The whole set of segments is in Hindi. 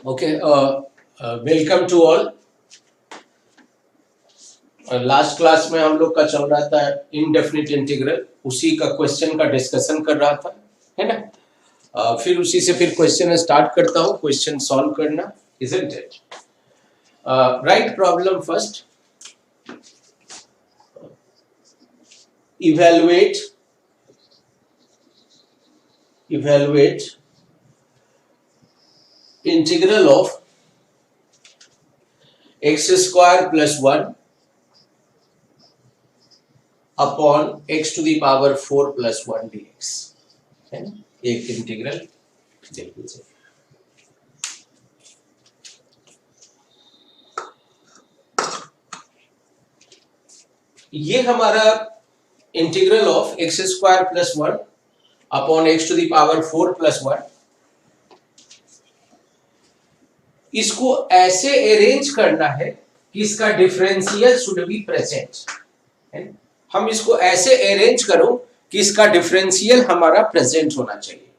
Okay, welcome to all. Last class में हम लोग का चल रहा था इनडेफिनिट इंटीग्रल, उसी का क्वेश्चन का डिस्कशन कर रहा था, है ना। फिर उसी से फिर क्वेश्चन स्टार्ट करता हूँ, क्वेश्चन सॉल्व करना, isn't it? Write problem first. Evaluate integral of x square plus 1 upon x to the power 4 plus 1 dx, है ना। एक इंटीग्रल देख लीजिए। ये हमारा integral of x square plus 1 upon x to the power 4 plus 1, इसको ऐसे अरेंज करना है कि इसका डिफरेंशियल शुड बी प्रेजेंट, है। हम इसको ऐसे अरेंज करो कि इसका डिफरेंशियल हमारा प्रेजेंट होना चाहिए।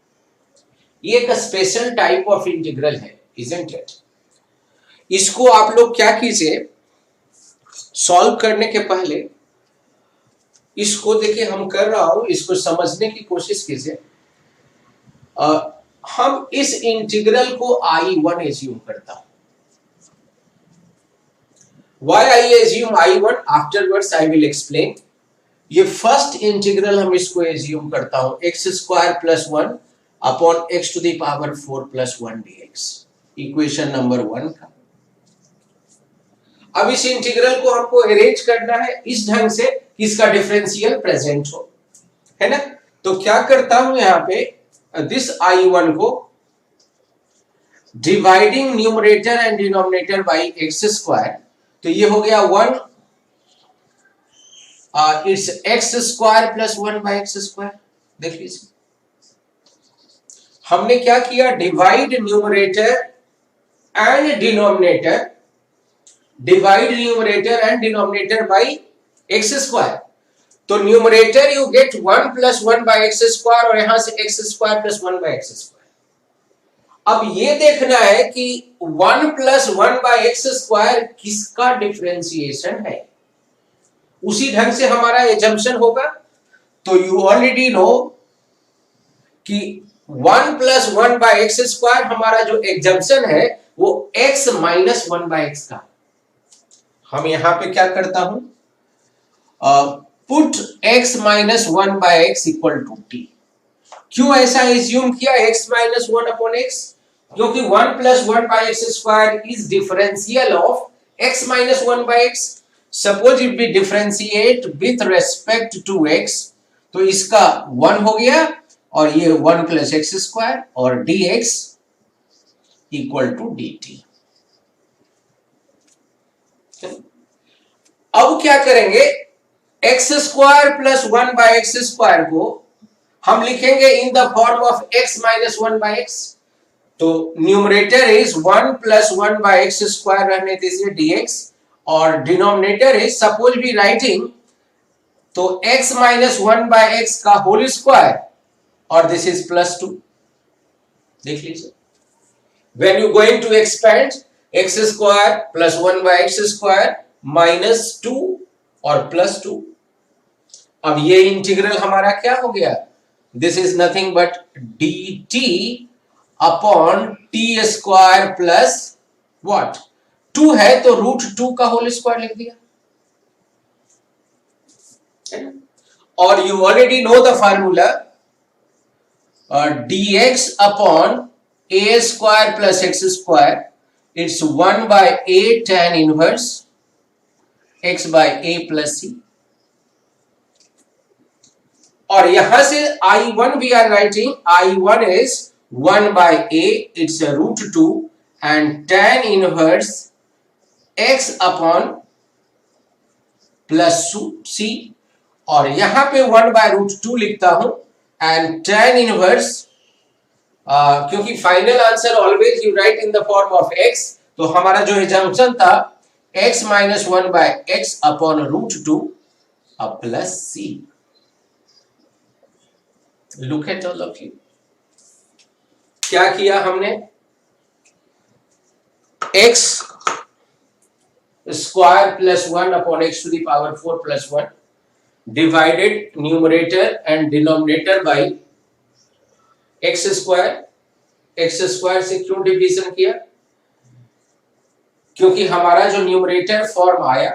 ये एक स्पेशल टाइप ऑफ इंटीग्रल है, इजंट इट। इसको आप लोग क्या कीजिए, सॉल्व करने के पहले इसको देखिए, हम कर रहा हूं, इसको समझने की कोशिश कीजिए। हम इस इंटीग्रल को I1 एज्यूम करता हूं। Why I assume I1? Afterwards I will explain. ये फर्स्ट इंटीग्रल हम इसको एज्यूम करता हूं, x square plus 1 upon x to the power 4 plus 1 dx, equation number 1 का। अब इस इंटीग्रल को हमको अरेंज करना है इस ढंग से कि इसका डिफरेंशियल प्रेजेंट हो, है ना। तो क्या करता हूं यहां पे, दिस I1 को dividing numerator and denominator by x square, तो ये हो गया 1, it's x square plus 1 by x square. देख लीजिए, हमने क्या किया, divide numerator and denominator, divide numerator and denominator by x square. तो numerator you get 1 plus 1 by x square, और यहां से x square plus 1 by x square. अब ये देखना है कि 1 प्लस 1 बाई एक्स स्क्वायर किसका डिफरेंशिएशन है, उसी ढंग से हमारा एजम्पशन होगा। तो यू ऑलरेडी नो कि 1 प्लस 1 बाई एक्स स्क्वायर हमारा जो एग्जम्पशन है वो x माइनस 1 बाई एक्स का। हम यहां पे क्या करता हूं, put x minus 1 by x equal to t। क्यों ऐसा एज्यूम किया x माइनस 1 अपॉन x? क्योंकि 1 plus 1 by x square is differential of x minus 1 by x. Suppose if we differentiate with respect to x, तो इसका 1 हो गया, और ये 1 प्लस एक्स स्क्वायर, और dx इक्वल टू dt। अब क्या करेंगे, x square plus 1 by x square को हम लिखेंगे in the form of x minus 1 by x. तो numerator is 1 plus 1 by x square रहने दीजिए dx, और denominator is, suppose we writing, तो x माइनस 1 बाई एक्स का होल स्क्वायर, और दिस इज प्लस 2। देख लीजिए, when you going to expand, x square plus 1 by x square minus 2 और प्लस 2। अब ये इंटीग्रल हमारा क्या हो गया, this is nothing but dt upon T square plus what, 2 है तो रूट 2 का होल स्क्वायर लिख दिया, और you already know the formula, dx upon a square plus x square, it's 1 by a tan inverse x by a plus c। और यहां से I1 we are writing, I1 is 1 by a, it's root 2, and tan inverse x upon plus c, और यहां पे 1 बाय रूट 2 लिखता हूं, एंड tan इनवर्स, क्योंकि final answer always you write in the form of x, तो हमारा जो एजम्पशन था x minus 1 by x upon root 2 plus c। Look at all of you. क्या किया हमने, x square plus 1 upon x to the power 4 plus 1 divided numerator and denominator by x square से क्यों डिवीजन किया, क्योंकि हमारा जो न्यूमरेटर फॉर्म आया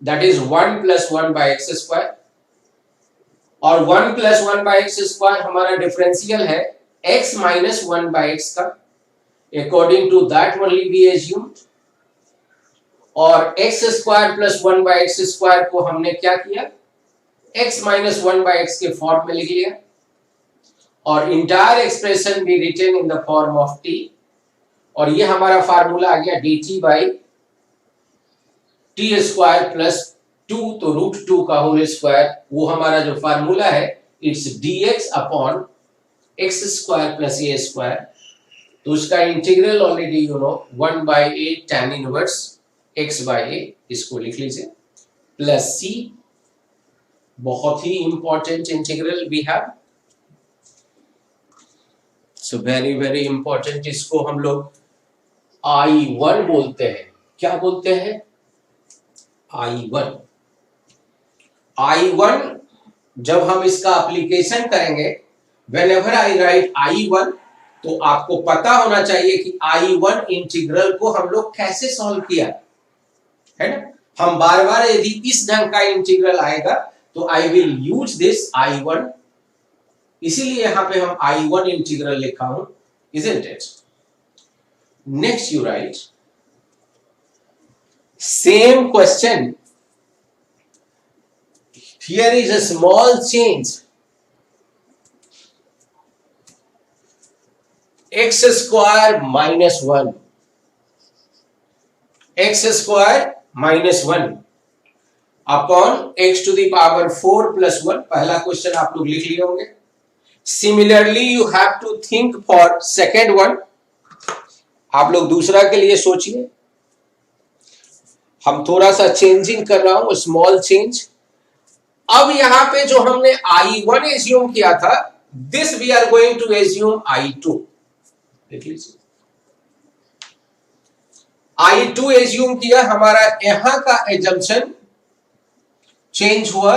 that is 1 plus 1 by x square, और 1 प्लस 1 बाय एक्स स्क्वायर हमारा डिफरेंशियल है x माइनस 1 बाय एक्स का, according to that only we assumed, और x square plus 1 by x square को हमने क्या किया, x माइनस 1 बाय एक्स के फॉर्म में लिख लिया, और इंटायर एक्सप्रेशन भी written in the form of t, और ये हमारा फार्मूला आ गया dt by t square plus 2, तो रूट 2 का होल स्क्वायर, वो हमारा जो फार्मूला है it's dx upon x square plus a square, तो उसका integral already you know 1 by a tan inverse x by a, इसको लिख लीजिए, प्लस c, बहुत ही important integral we have, so very very important, इसको हम लोग I1 बोलते हैं, क्या बोलते हैं, I1। I1 जब हम इसका एप्लीकेशन करेंगे, whenever I write I1, तो आपको पता होना चाहिए कि I1 इंटीग्रल को हम लोग कैसे सॉल्व किया है ना, हम बार बार यदि इस ढंग का इंटीग्रल आएगा तो I will use this I1, इसीलिए यहां पे हम I1 इंटीग्रल लिखा हूं, isn't it? Next you write same question, here is a small change, x square minus 1, x square minus 1 upon x to the power 4 plus 1, पहला क्वेश्चन आप लोग लिख लिए होंगे। Similarly you have to think for second one, आप लोग दूसरा के लिए सोचिए, हम थोड़ा सा चेंजिंग कर रहा हूं, स्मॉल चेंज। अब यहां पे जो हमने I1 एज्यूम किया था, this we are going to assume I2, देख लीजिए, I2 एज्यूम किया, हमारा यहां का एजम्पशन चेंज हुआ,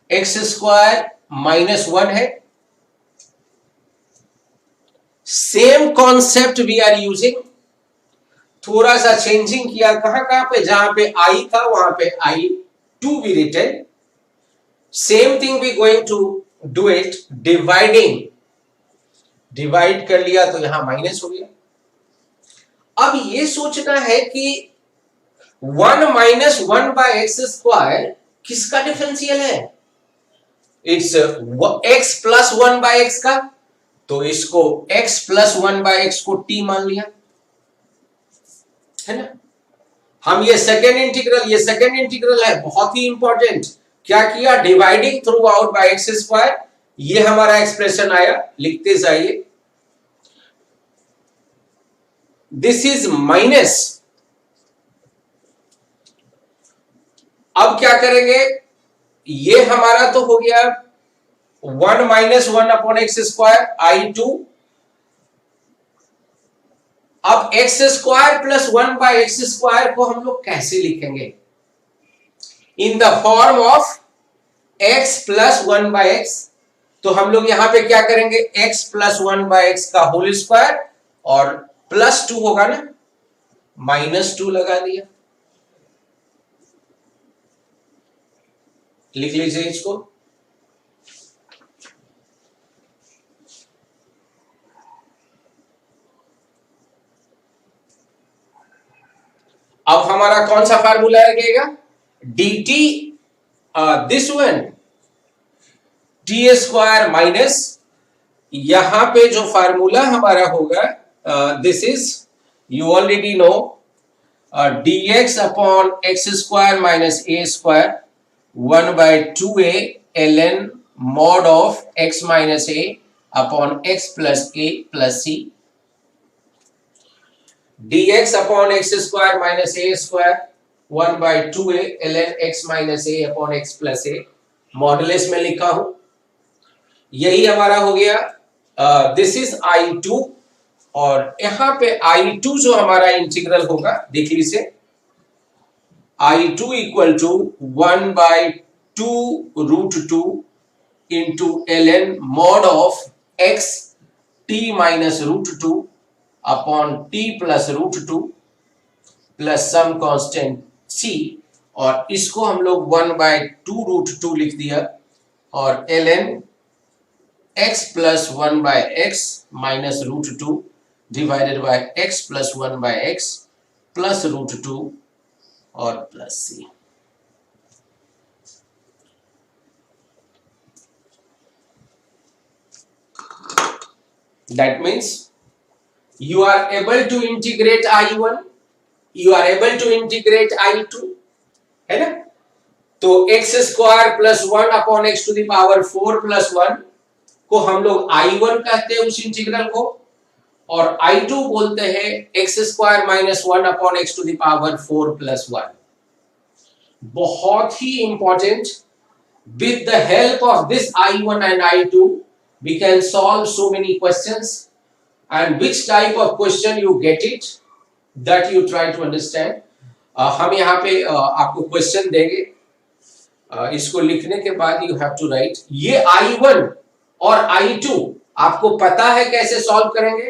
एक्स स्क्वायर माइनस 1 है, same concept we are using, थोड़ा सा चेंजिंग किया, कहां कहां पे, जहां पे I था वहां पे I2 भी written, same thing we going to do it, dividing, divide कर लिया तो यहां माइनस हो गया। अब ये सोचना है कि 1 माइनस 1 बाय एक्स स्क्वायर किसका डिफरेंशियल है, it's x plus 1 by x का, तो इसको x प्लस 1 बाय एक्स को t मान लिया है ना। हम ये सेकेंड इंटीग्रल है, बहुत ही इंपॉर्टेंट, क्या किया, dividing through out by x square, ये हमारा एक्सप्रेशन आया, लिखते जाइए, दिस इज माइनस, अब क्या करेंगे, ये हमारा तो हो गया 1 minus 1 upon x square I2, अब x square plus 1 by x square को हम लोग कैसे लिखेंगे, in the form of x plus 1 by x, तो हम लोग यहां पे क्या करेंगे, x प्लस 1 बाय एक्स का होल स्क्वायर, और प्लस 2 होगा ना, माइनस 2 लगा दिया, लिख लीजिए इसको, अब हमारा कौन सा फार्मूला लगेगा, dt this one t square minus, यहां पे जो फार्मूला हमारा होगा this is you already know dx upon x square minus a square 1 by 2a ln mod of x minus a upon x plus a plus c, dx upon x square minus a square 1 by 2a ln x minus a upon x plus a, modulus में लिखा हूं, यही हमारा हो गया, दिस इज I2 और यहां पे I2 जो हमारा इंटीग्रल होगा, देख लीजिए, I2 equal to 1/2√2 into ln mod of x t minus √2 upon t plus √2 plus some constant c, और इसको हम लोग 1/2√2 लिख दिया, और ln x plus 1/x minus √2 divided by x plus 1/x plus √2 और plus c. That means you are able to integrate I1, you are able to integrate I2, है ना? तो x square plus 1 upon x to the power 4 plus 1 को हम लोग I1 कहते हैं उस इंटीग्रल को, और I2 बोलते हैं x square minus 1 upon x to the power 4 plus 1. बहुत ही important. With the help of this I1 and I2, we can solve so many questions, and which type of question you get it, that you try to understand. हम यहाँ पे आपको क्वेश्चन देंगे, इसको लिखने के बाद you have to write. ये I1 और I2 आपको पता है कैसे सॉल्व करेंगे.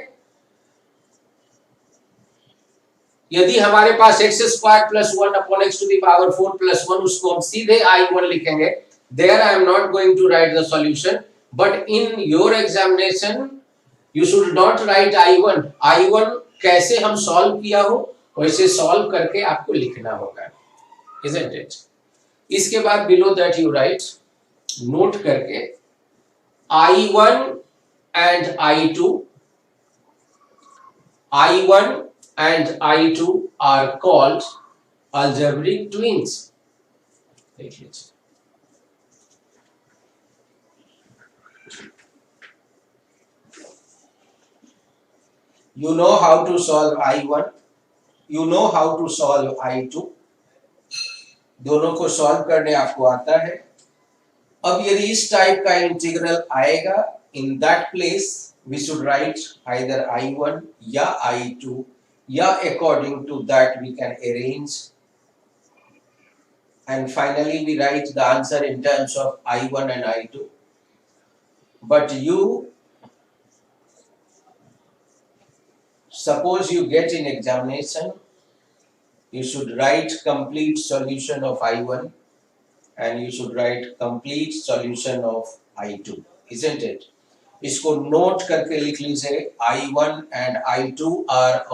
यदि हमारे पास x square plus 1 upon x to the power 4 plus 1, उसको हम सीधे I1 लिखेंगे. There I am not going to write the solution, but in your examination you should not write I1. I1 कैसे हम सॉल्व किया हो वैसे सॉल्व करके आपको लिखना होगा, isn't it? इसके बाद below that you write, note करके, I1 and I2, I1 and I2 are called algebraic twins. देख लीजिए. You know how to solve I1, you know how to solve I2, दोनों को सॉल्व करने आपको आता है. अब यदि इस टाइप का इंटीग्रल आएगा, in that place we should write either I1 या I2, या according to that we can arrange, and finally we write the answer in terms of I1 and I2. But you suppose you get in examination, you should write complete solution of I1 and you should write complete solution of I2, isn't it? इसको नोट करके लिख लीजिए, I1 and I2 are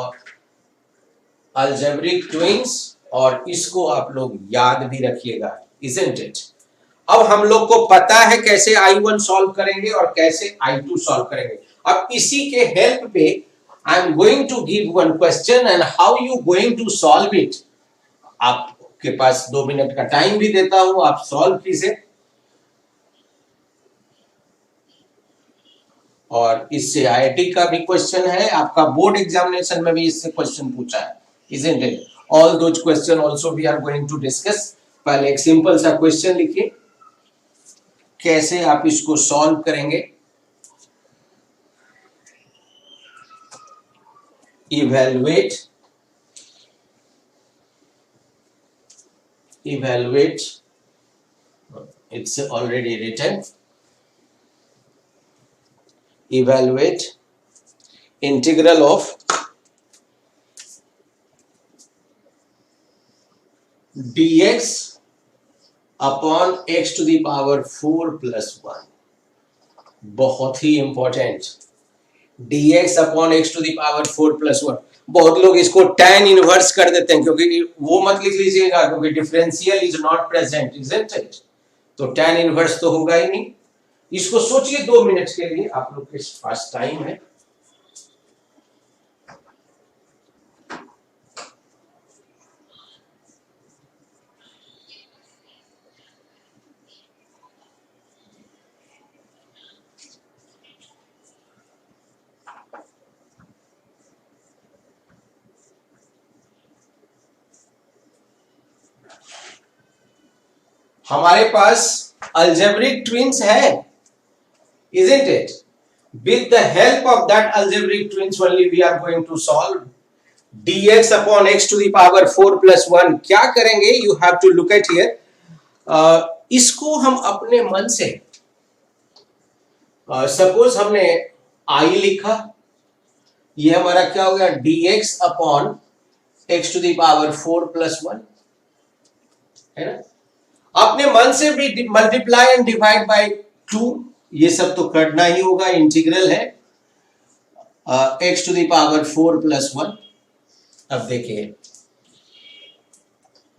algebraic twins, और इसको आप लोग याद भी रखिएगा, isn't it? अब हम लोग को पता है कैसे I1 सॉल्व करेंगे और कैसे I2 सॉल्व करेंगे. अब इसी के हेल्प पे I am going to give one question and how you going to solve it. आपके पास 2 मिनट का टाइम भी देता हूं, आप सॉल्व कीजिए. और इससे IIT का भी क्वेश्चन है, आपका बोर्ड एग्जामिनेशन में भी इससे क्वेश्चन पूछा है, isn't it? All those question also we are going to discuss. पहले एक सिंपल सा क्वेश्चन लिखिए, कैसे आप इसको सॉल्व करेंगे. Evaluate it's already written. Evaluate integral of dx upon x to the power 4 plus 1. बहुत ही important. dx upon x to the power 4 plus 1. बहुत लोग इसको tan इनवर्स कर देते हैं, क्योंकि वो मत लिख लीजिएगा क्योंकि differential is not present, isn't it? तो tan इनवर्स तो होगा ही नहीं. इसको सोचिए 2 मिनट के लिए, आप लोग के पास टाइम है. हमारे पास अल्जेब्रिक ट्विंस है, isn't it? with the help of that algebraic twins only we are going to solve dx upon x to the power 4 plus 1. क्या करेंगे, you have to look at here. इसको हम अपने मन से सपोज हमने I लिखा, ये हमारा क्या हो गया dx upon x to the power 4 plus 1, है ना. अपने मन से भी मल्टीप्लाई एंड डिवाइड बाय 2, ये सब तो करना ही होगा, इंटीग्रल है x to the power 4 plus 1. अब देखिए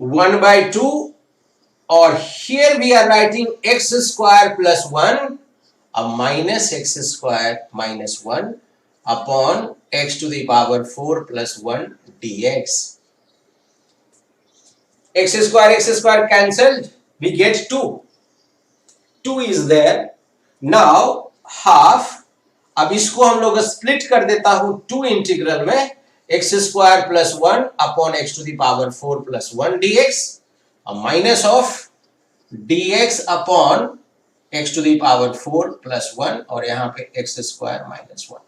1 by 2 और here we are writing x square plus 1 अब minus x square minus 1 upon x to the power 4 plus 1 dx. x square cancelled, we get 2. 2 is there. Now half, अब इसको हम लोग स्प्लिट कर देता हूं 2 इंटीग्रल में, x square plus 1 upon x to the power 4 plus 1 dx, a minus of dx upon x to the power 4 plus 1 और यहां पे x square minus 1.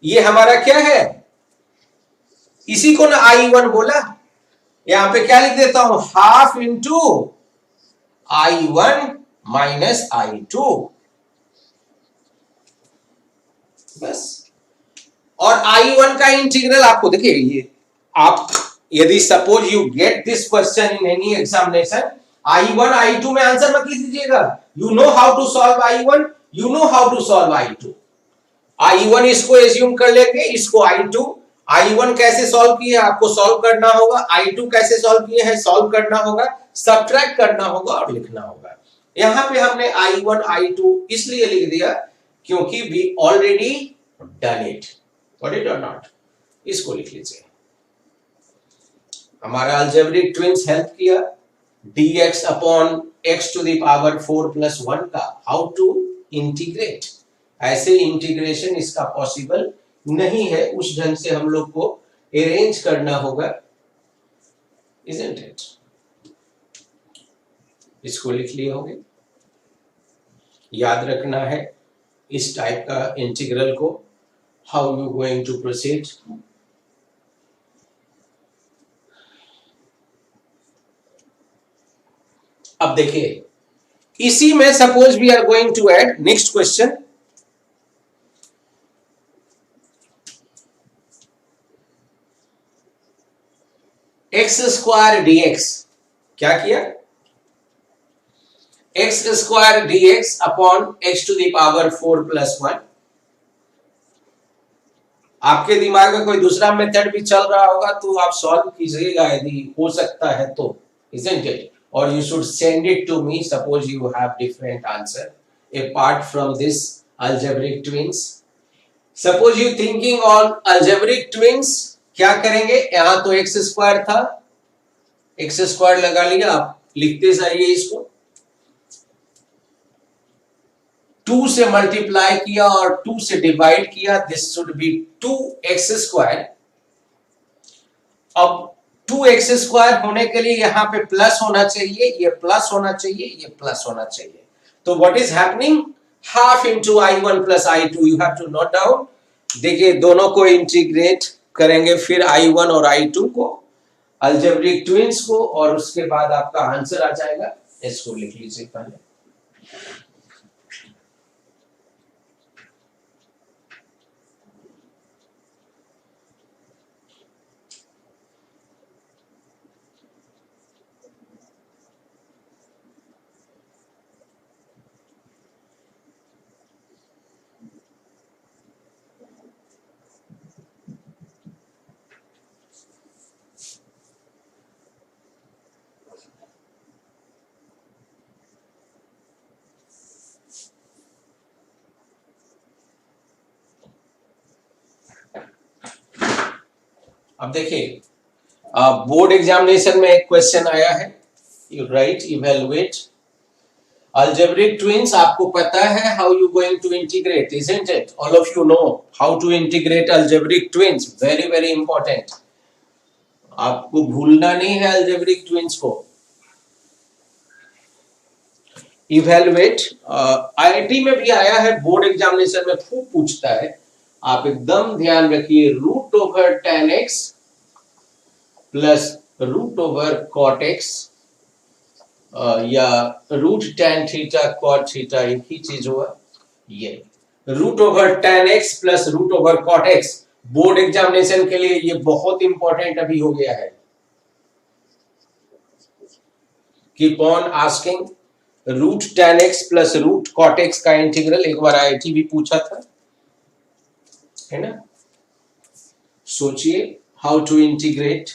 ये हमारा क्या है, इसी को ना I1 बोला, यहां पे क्या लिख देता हूं half into I1 minus I2, बस. और I1 का इंटीग्रल आपको देखिए, ये आप यदि suppose you get this question in any examination, I1 I2 में आंसर मत लिख दीजिएगा. You know how to solve I1, you know how to solve I2. I1 इसको एज्यूम कर लेंगे, इसको I2. I1 कैसे सॉल्व किए आपको सॉल्व करना होगा, I2 कैसे सॉल्व किए हैं सॉल्व करना होगा, सब्ट्रैक्ट करना होगा और लिखना होगा. यहां पे हमने I1 I2 इसलिए लिख दिया क्योंकि we already done it. Got it or not? इसको लिख लीजिए. हमारा अलजेब्रिक ट्विंस हेल्प किया dx upon x to the power 4 plus 1 का हाउ टू इंटीग्रेट. ऐसे इंटीग्रेशन इसका पॉसिबल नहीं है, उस ढंग से हम लोग को अरेंज करना होगा, isn't it? इसको लिख लिए होंगे. याद रखना है इस टाइप का इंटीग्रल को. How you going to proceed? अब देखिए इसी में suppose we are going to add next question. X square dx, क्या किया x square dx upon x to the power 4 plus 1. आपके दिमाग में कोई दूसरा मेथड भी चल रहा होगा तो आप सॉल्व कीजिएगा यदि हो सकता है तो, isn't it? Or you should send it to me. Suppose you have different answer apart from this algebraic twins. Suppose you thinking on algebraic twins, क्या करेंगे, यहां तो x स्क्वायर था, x स्क्वायर लगा लिया, आप लिखते जाइए इसको. 2 से मल्टीप्लाई किया और 2 से डिवाइड किया, this should be 2x square. अब 2x स्क्वायर होने के लिए यहां पे प्लस होना चाहिए, ये प्लस होना चाहिए, ये प्लस होना चाहिए. तो what is happening, half into I1 plus I2. You have to note down. देखिए दोनों को इंटीग्रेट करेंगे, फिर I1 और I2 को, अलजेब्रिक ट्विंस को, और उसके बाद आपका आंसर आ जाएगा. इसको लिख लीजिए पहले. अब देखिए बोर्ड एग्जामिनेशन में एक क्वेश्चन आया है, you write evaluate algebraic twins. आपको पता है how you going to integrate, isn't it? All of you know how to integrate algebraic twins. Very very important. आपको भूलना नहीं है अलजेब्रिक ट्विंस को. इवेलुएट आईआईटी में भी आया है, बोर्ड एग्जामिनेशन में खूब पूछता है, आप एकदम ध्यान रखिए। Root over tan x plus root over cot x या root tan theta cot theta एक ही चीज हुआ। ये root over tan x plus root over cot x board examination के लिए ये बहुत इंपॉर्टेंट अभी हो गया है। Keep on asking. Root tan x plus root cot x का इंटीग्रल एक बार आईआईटी भी पूछा था, है ना। सोचिए हाउ टू इंटीग्रेट।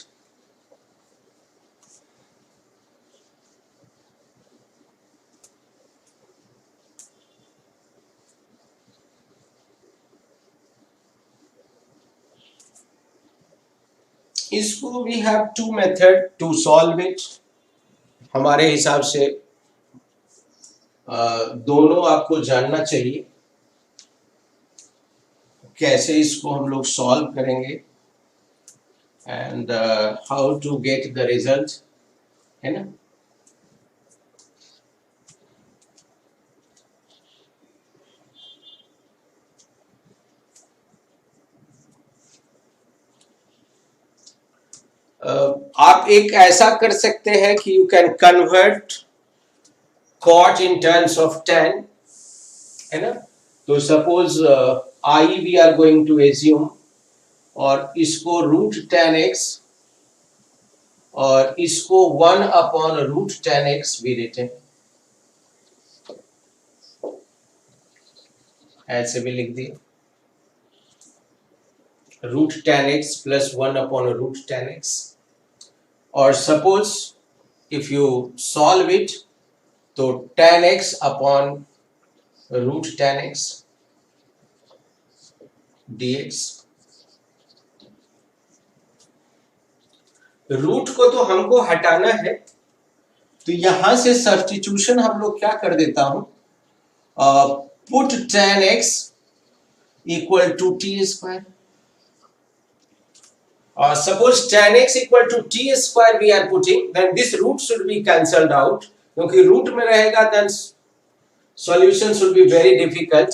इसको we have to method to solve it. हमारे हिसाब से दोनों आपको जानना चाहिए कैसे इसको हम लोग सॉल्व करेंगे and how to get the result, है ना। आप एक ऐसा कर सकते हैं कि you can convert cot in terms of tan, है ना। तो suppose I we are going to assume और इसको रूट टेन एक्स और इसको 1 अपॉन रूट टेन एक्स भी रिटन, ऐसे भी लिख दिए। Root tan x plus 1 upon root tan x, और suppose if you solve it तो tan x upon root tan x dx। Root को तो हमको हटाना है, तो यहां से सब्स्टिट्यूशन हम लोग क्या कर देता हूं, put tan x equal to t square. Suppose tan x equal to t square we are putting, then this root should be cancelled out, क्योंकि रूट में रहेगा then solution should be very difficult.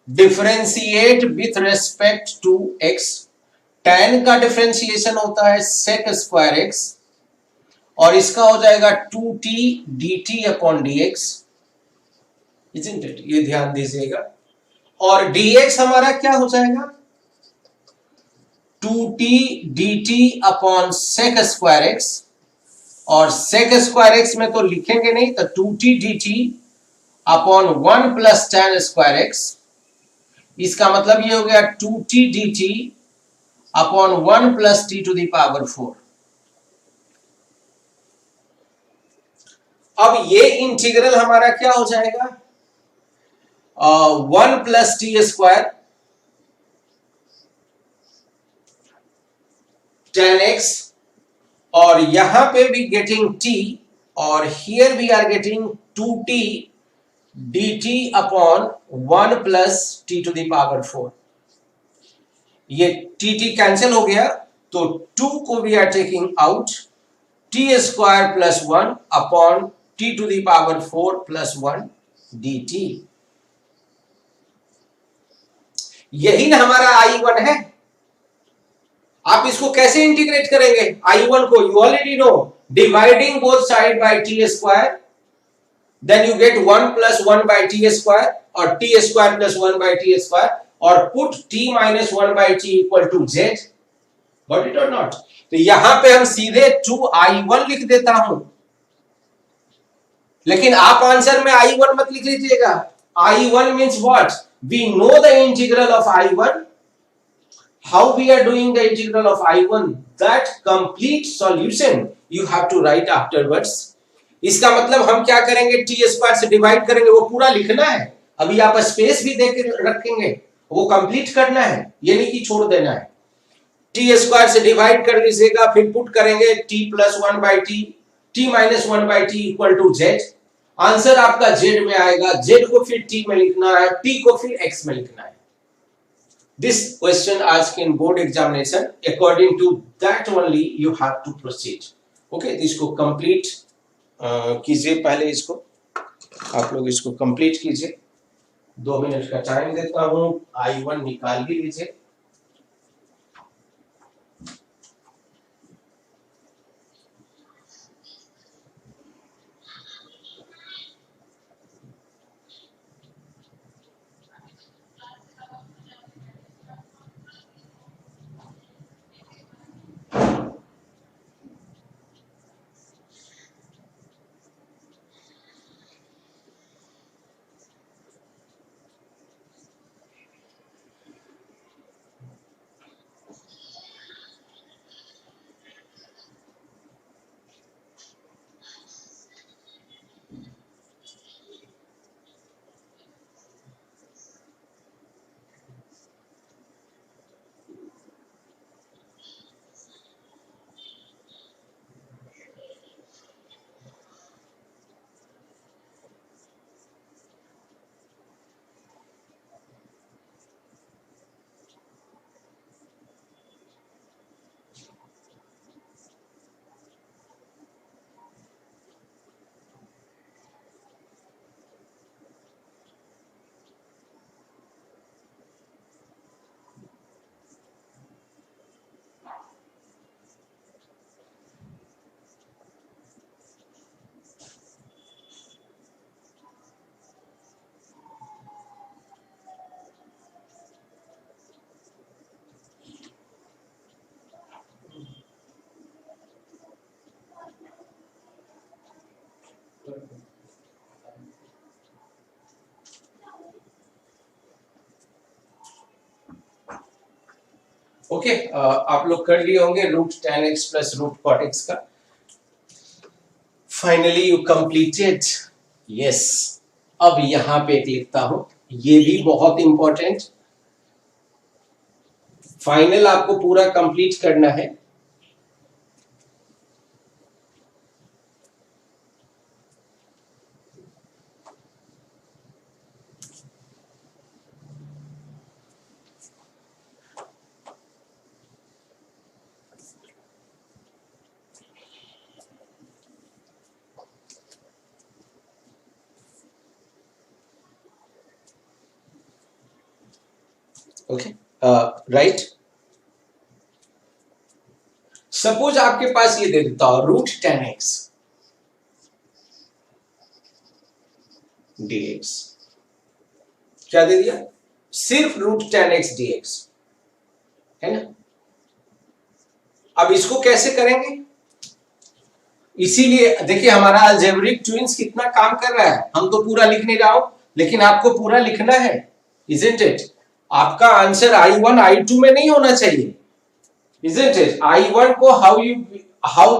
Differentiate with respect to x, tan का डिफरेंशिएशन होता है sec स्क्वायर x और इसका हो जाएगा 2t dt upon dx, isn't it? ये ध्यान दीजिएगा। और dx हमारा क्या हो जाएगा 2t dt upon sec square x, और sec स्क्वायर x में तो लिखेंगे नहीं, तो 2t dt upon 1 plus tan square x, इसका मतलब ये हो गया 2t dt upon 1 plus t to the power 4। अब ये इंटीग्रल हमारा क्या हो जाएगा 1 plus t square tan x, और यहां पे भी गेटिंग t और here we are getting 2t dt upon 1 plus T to the power 4। ये टी कैंसिल हो गया, तो 2 को we are taking out, t square plus 1 upon t to the power 4 plus 1 dt। यही ना हमारा I1 है। आप इसको कैसे इंटीग्रेट करेंगे I1 को, you already know, dividing both side by t square, then you get 1 plus 1 by t square और t square plus 1 by t square, और put t minus 1 by t equal to z। Got it और नॉट? तो यहां पे हम सीधे 2I1 लिख देता हूं, लेकिन आप आंसर में I1 मत लिख लीजिएगा। I1 means what, we know the integral of I1। How we are doing the integral of I1, that complete solution you have to write afterwards। इसका मतलब हम क्या करेंगे, टी स्क्वायर से डिवाइड करेंगे, वो पूरा लिखना है। अभी आप स्पेस भी दे के रखेंगे, वो कंप्लीट करना है, ये नहीं कि छोड़ देना है। टी स्क्वायर से डिवाइड कर लीजिएगा, फिर पुट करेंगे t plus 1 by t, t minus 1 by t equal to z। Answer आपका z में आएगा, z को फिर t में लिखना है, t को फिर x में लिखना है। This question asked in board examination, according to that only you have to proceed। Okay, इसको complete कीजिए पहले इसको। आप लोग इसको कंप्लीट कीजिए, 2 मिनट का टाइम देता हूं, I1 निकाल भी लीजिए। ओके, आप लोग कर लिए होंगे √10x प्लस √cot x का। Finally you completed. यस, अब यहां पे एक लिखता हूं, ये भी बहुत इंपॉर्टेंट। फाइनल आपको पूरा कंप्लीट करना है। Okay, right. सपोज आपके पास ये दे देता हूं √10x dx। क्या दे दिया? सिर्फ √10x dx, है ना। अब इसको कैसे करेंगे? इसीलिए देखिए हमारा अलजेब्रिक ट्विंस कितना काम कर रहा है। हम तो पूरा लिख नहीं रहा हूं, लेकिन आपको पूरा लिखना है, इजंट इट। आपका आंसर I1 I2 में नहीं होना चाहिए, इजंट इट। I1 को how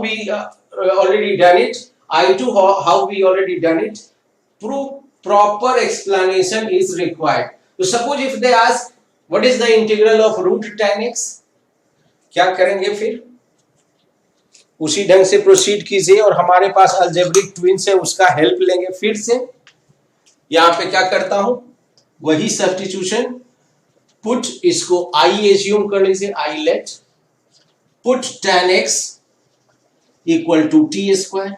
we already done it, I2 how we already done it. proper explanation is required. So suppose if they ask what is the integral of √10x, क्या करेंगे? फिर उसी ढंग से प्रोसीड कीजिए और हमारे पास अलजेब्रिक ट्विंस है, उसका हेल्प लेंगे फिर से। यहां पे क्या करता हूं, वही सब्स्टिट्यूशन, पुट इसको I एज्यूम कर लीजिए, I let put 10x equal to t²,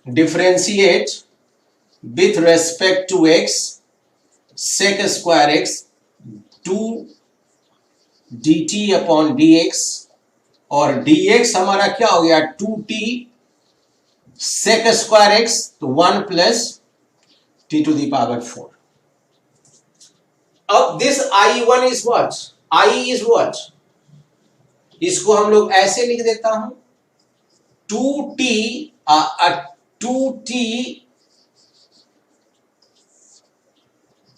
differentiate with respect to x sec² x 2 dt upon dx, और dx हमारा क्या हो गया 2t sec² x, तो 1 plus t to the power 4। अब this I1 is what? I is what? इसको हम लोग ऐसे लिख देता हूं 2t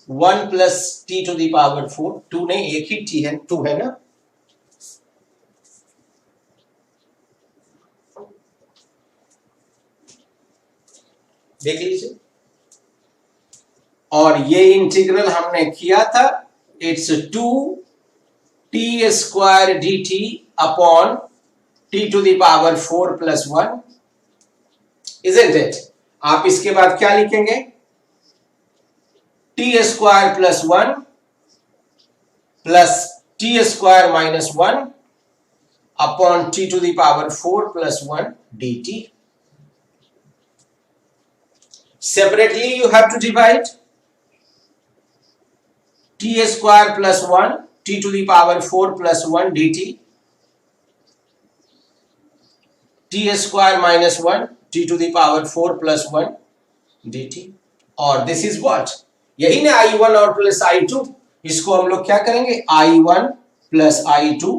1 plus t to the power 4। 2 नहीं, एक ही t है, 2 है ना। देख लीजिए, और ये इंटीग्रल हमने किया था, it's 2t² dt upon t to the power 4 plus 1, isn't it. आप इसके बाद क्या लिखेंगे? t² plus 1 plus t² minus 1 upon t to the power 4 plus 1 dt. Separately you have to divide t square plus 1 t to the power 4 plus 1 dt, t square minus 1 t to the power 4 plus 1 dt. और दिस इज व्हाट, यही ना i1 और प्लस i2, इसको हम लोग क्या करेंगे i1 प्लस i2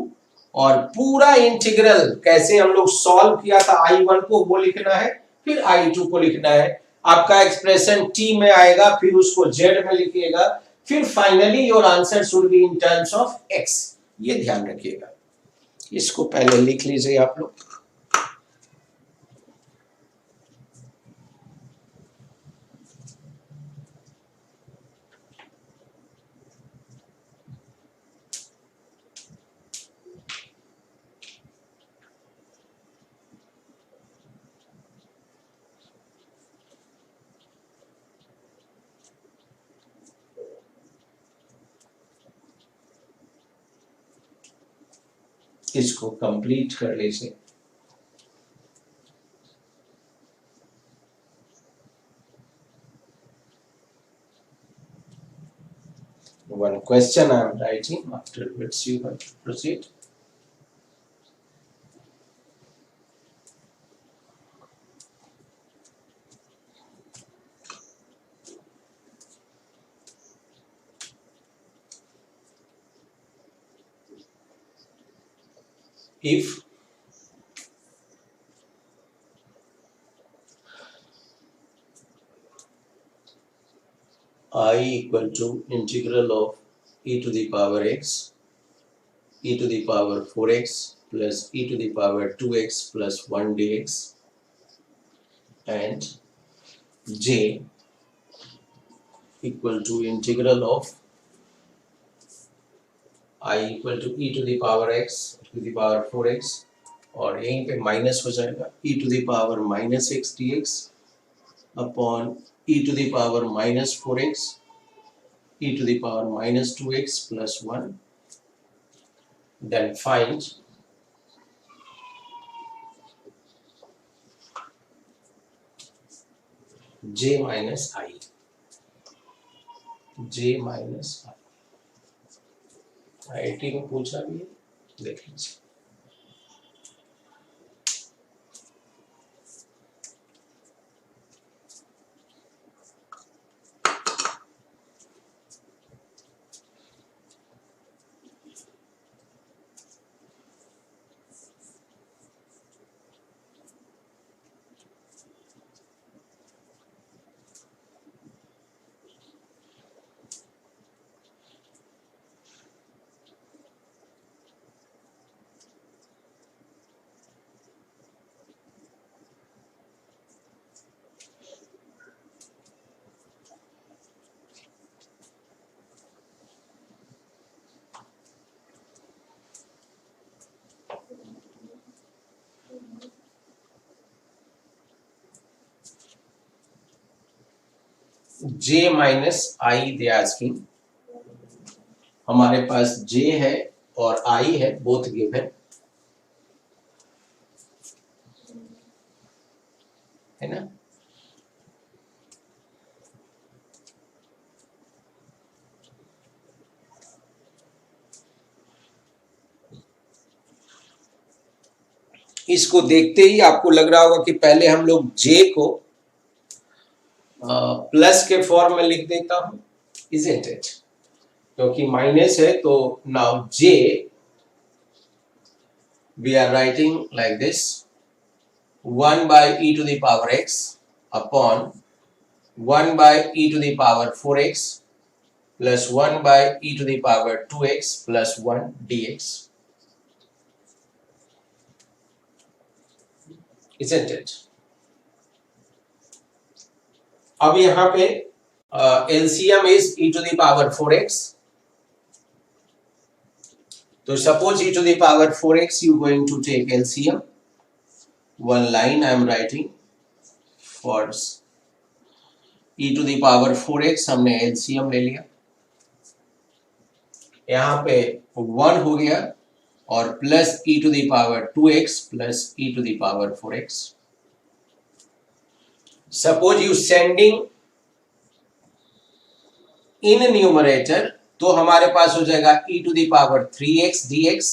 और पूरा इंटीग्रल कैसे हम लोग सॉल्व किया था i1 को वो लिखना है, फिर i2 को लिखना है, आपका एक्सप्रेशन t में आएगा, फिर उसको z में लिखिएगा, फिर finally your answer should be in terms of x। ये ध्यान रखिएगा, इसको पहले लिख लीजिए आप लोग। इसको कंप्लीट कर लीजिए। One question I am writing, after which you have to proceed. If I equal to integral of e to the power x, e to the power 4x plus e to the power 2x plus 1 dx, and j equal to integral of I equal to e to the power x to the power 4x, और यहीं पे माइनस हो जाएगा e to the power minus x dx upon e to the power minus 4x e to the power minus 2x plus 1. Then find j minus I, j minus I। IIT में पूछा भी है, देख लीजिए। j minus I they asking, हमारे पास j है और i है, बोथ गिवन है ना। इसको देखते ही आपको लग रहा होगा कि पहले हम लोग j को प्लस के फॉर्म में लिख देता हूं, isn't it? क्योंकि माइनस है तो now j we are writing like this, 1 by e to the power x upon 1 by e to the power 4x plus 1 by e to the power 2x plus 1 dx, isn't it? अब यहां पे LCM is e to the power 4x, तो suppose e to the power 4x you going to take LCM, one line I am writing for e to the power 4x, हमने LCM ले लिया, यहाँ पे 1 हो गया और plus e to the power 2x plus e to the power 4x. Suppose you sending in numerator, तो हमारे पास हो जाएगा e to the power 3x dx,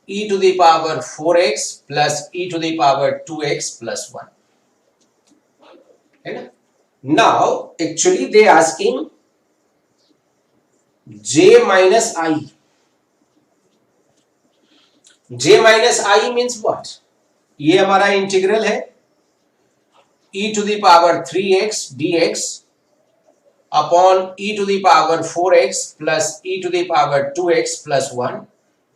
e to the power 4x plus e to the power 2x plus 1, है ना. Now actually they asking j minus I. j minus I means what? ये हमारा इंटीग्रल है e to the power 3x dx upon e to the power 4x plus e to the power 2x plus 1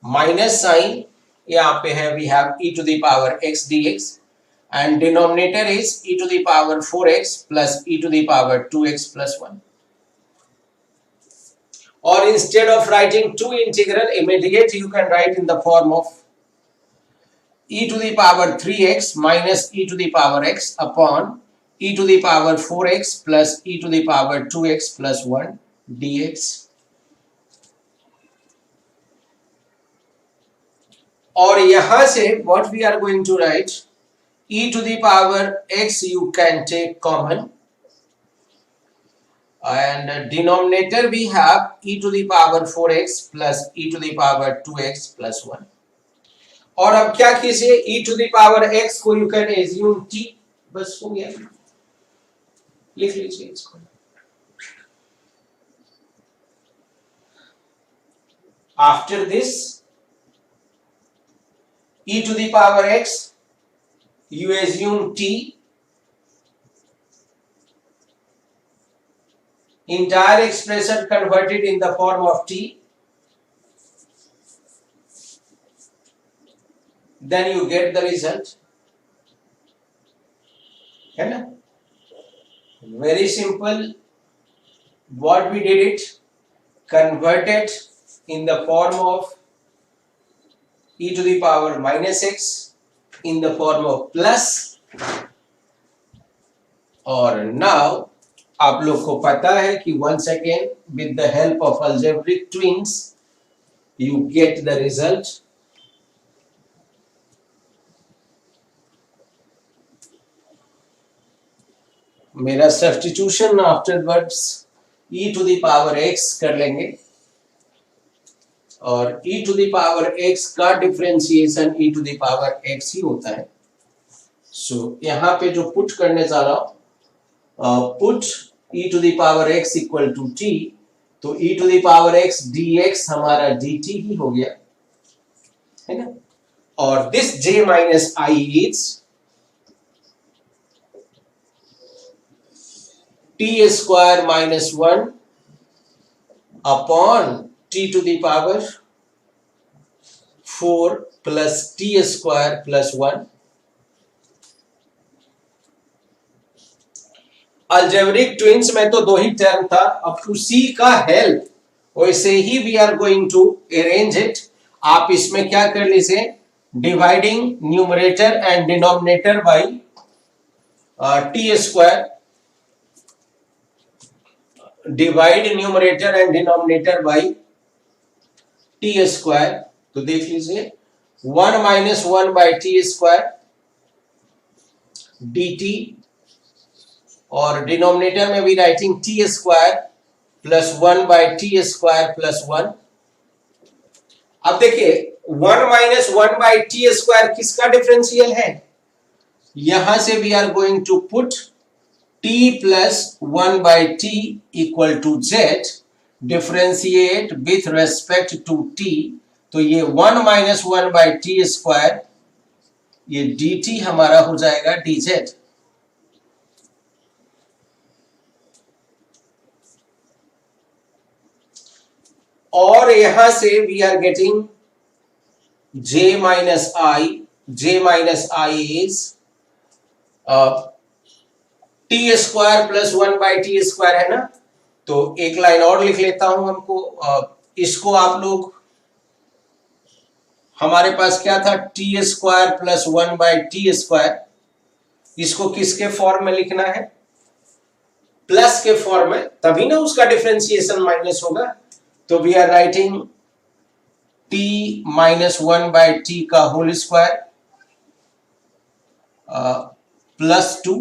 minus sign यहाँ पे है, we have e to the power x dx and denominator is e to the power 4x plus e to the power 2x plus 1. Or instead of writing two integral immediate, you can write in the form of e to the power 3x minus e to the power x upon e to the power 4x plus e to the power 2x plus 1 dx. और यहां से what we are going to write, e to the power x you can take common and denominator we have e to the power 4x plus e to the power 2x plus 1. और अब क्या कीजिए, e to the power x को you can assume t, बस हो गया, लिख लीजिए इसको. After this e to the power x you assume t, entire expression converted in the form of t, then you get the result, है ना. Very simple. What we did it, converted in the form of e to the power minus x in the form of plus, और now आप लोग को पता है कि once again with the help of algebraic twins you get the result. मेरा substitution afterwards e to the power x कर लेंगे, और e to the power x का differentiation e to the power x ही होता है. सो यहाँ पे जो पुट करने जा रहा हूं, put e to the power x equal to t, तो e to the power x dx हमारा dt ही हो गया, है ना. और this j minus I is t square minus 1 upon t to the power 4 plus t square plus 1. Algebraic twins में तो दो ही टर्म था, अब उसी का हेल्प वैसे ही we are going to arrange it. आप इसमें क्या कर लीजिए, dividing numerator and denominator by t square, divide numerator and denominator by t square. तो देख लीजिए 1 minus 1 by t square d t, और डिनोमिनेटर में भी writing t square plus 1 by t square plus 1. अब देखिए 1 माइनस 1 बाई टी स्क्वायर किसका डिफरेंशियल है, यहां से we are going to put t plus 1 by t equal to z, differentiate with respect to t. तो ये 1 माइनस 1 बाई टी स्क्वायर, ये dt हमारा हो जाएगा dz. और यहां से we are getting j minus I is t square plus 1 by t square, है ना. तो एक लाइन और लिख लेता हूं हमको, इसको आप लोग, हमारे पास क्या था, t square plus 1 by t square, इसको किसके फॉर्म में लिखना है, प्लस के फॉर्म में, तभी ना उसका डिफरेंशिएशन माइनस होगा. तो we are writing t -1/t का होल स्क्वायर +2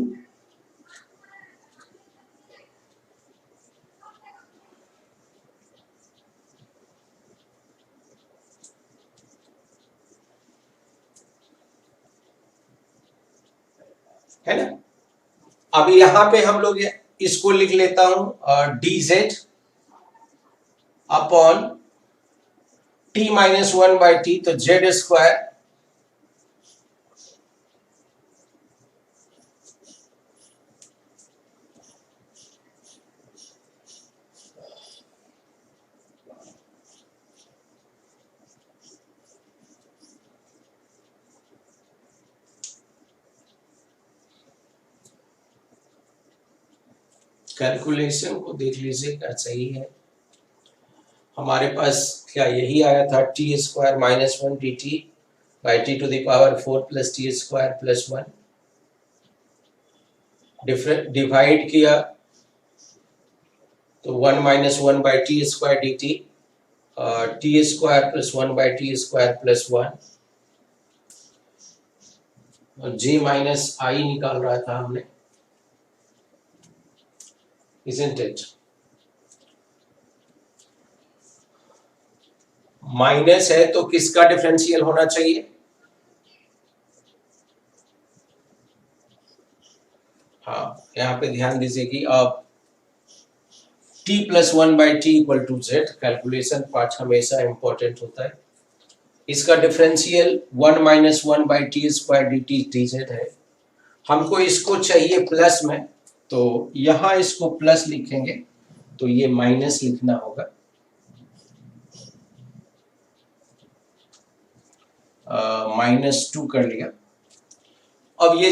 है ना। अब यहां पे हम लोग इसको लिख लेता हूं dz अपॉन t -1/t, तो z स्क्वायर कैलकुलेशन को देख लीजिए क्या सही है। हमारे पास क्या यही आया था, t square -1 dt by t to the power 4 plus t square plus 1, divide किया तो 1 -1 by t square d t, t square plus 1 by t square plus 1, और जे माइनस आई निकाल रहा था हमने, isn't it? माइनस है तो किसका डिफरेंशियल होना चाहिए? हाँ, यहाँ पे ध्यान दीजिए कि अब t +1 by t equal to z, calculation part हमेशा इंपॉर्टेंट होता है। इसका differential 1 -1 by t square d t d z है। हमको इसको चाहिए प्लस में, तो यहां इसको प्लस लिखेंगे तो ये माइनस लिखना होगा। -2 कर लिया। अब ये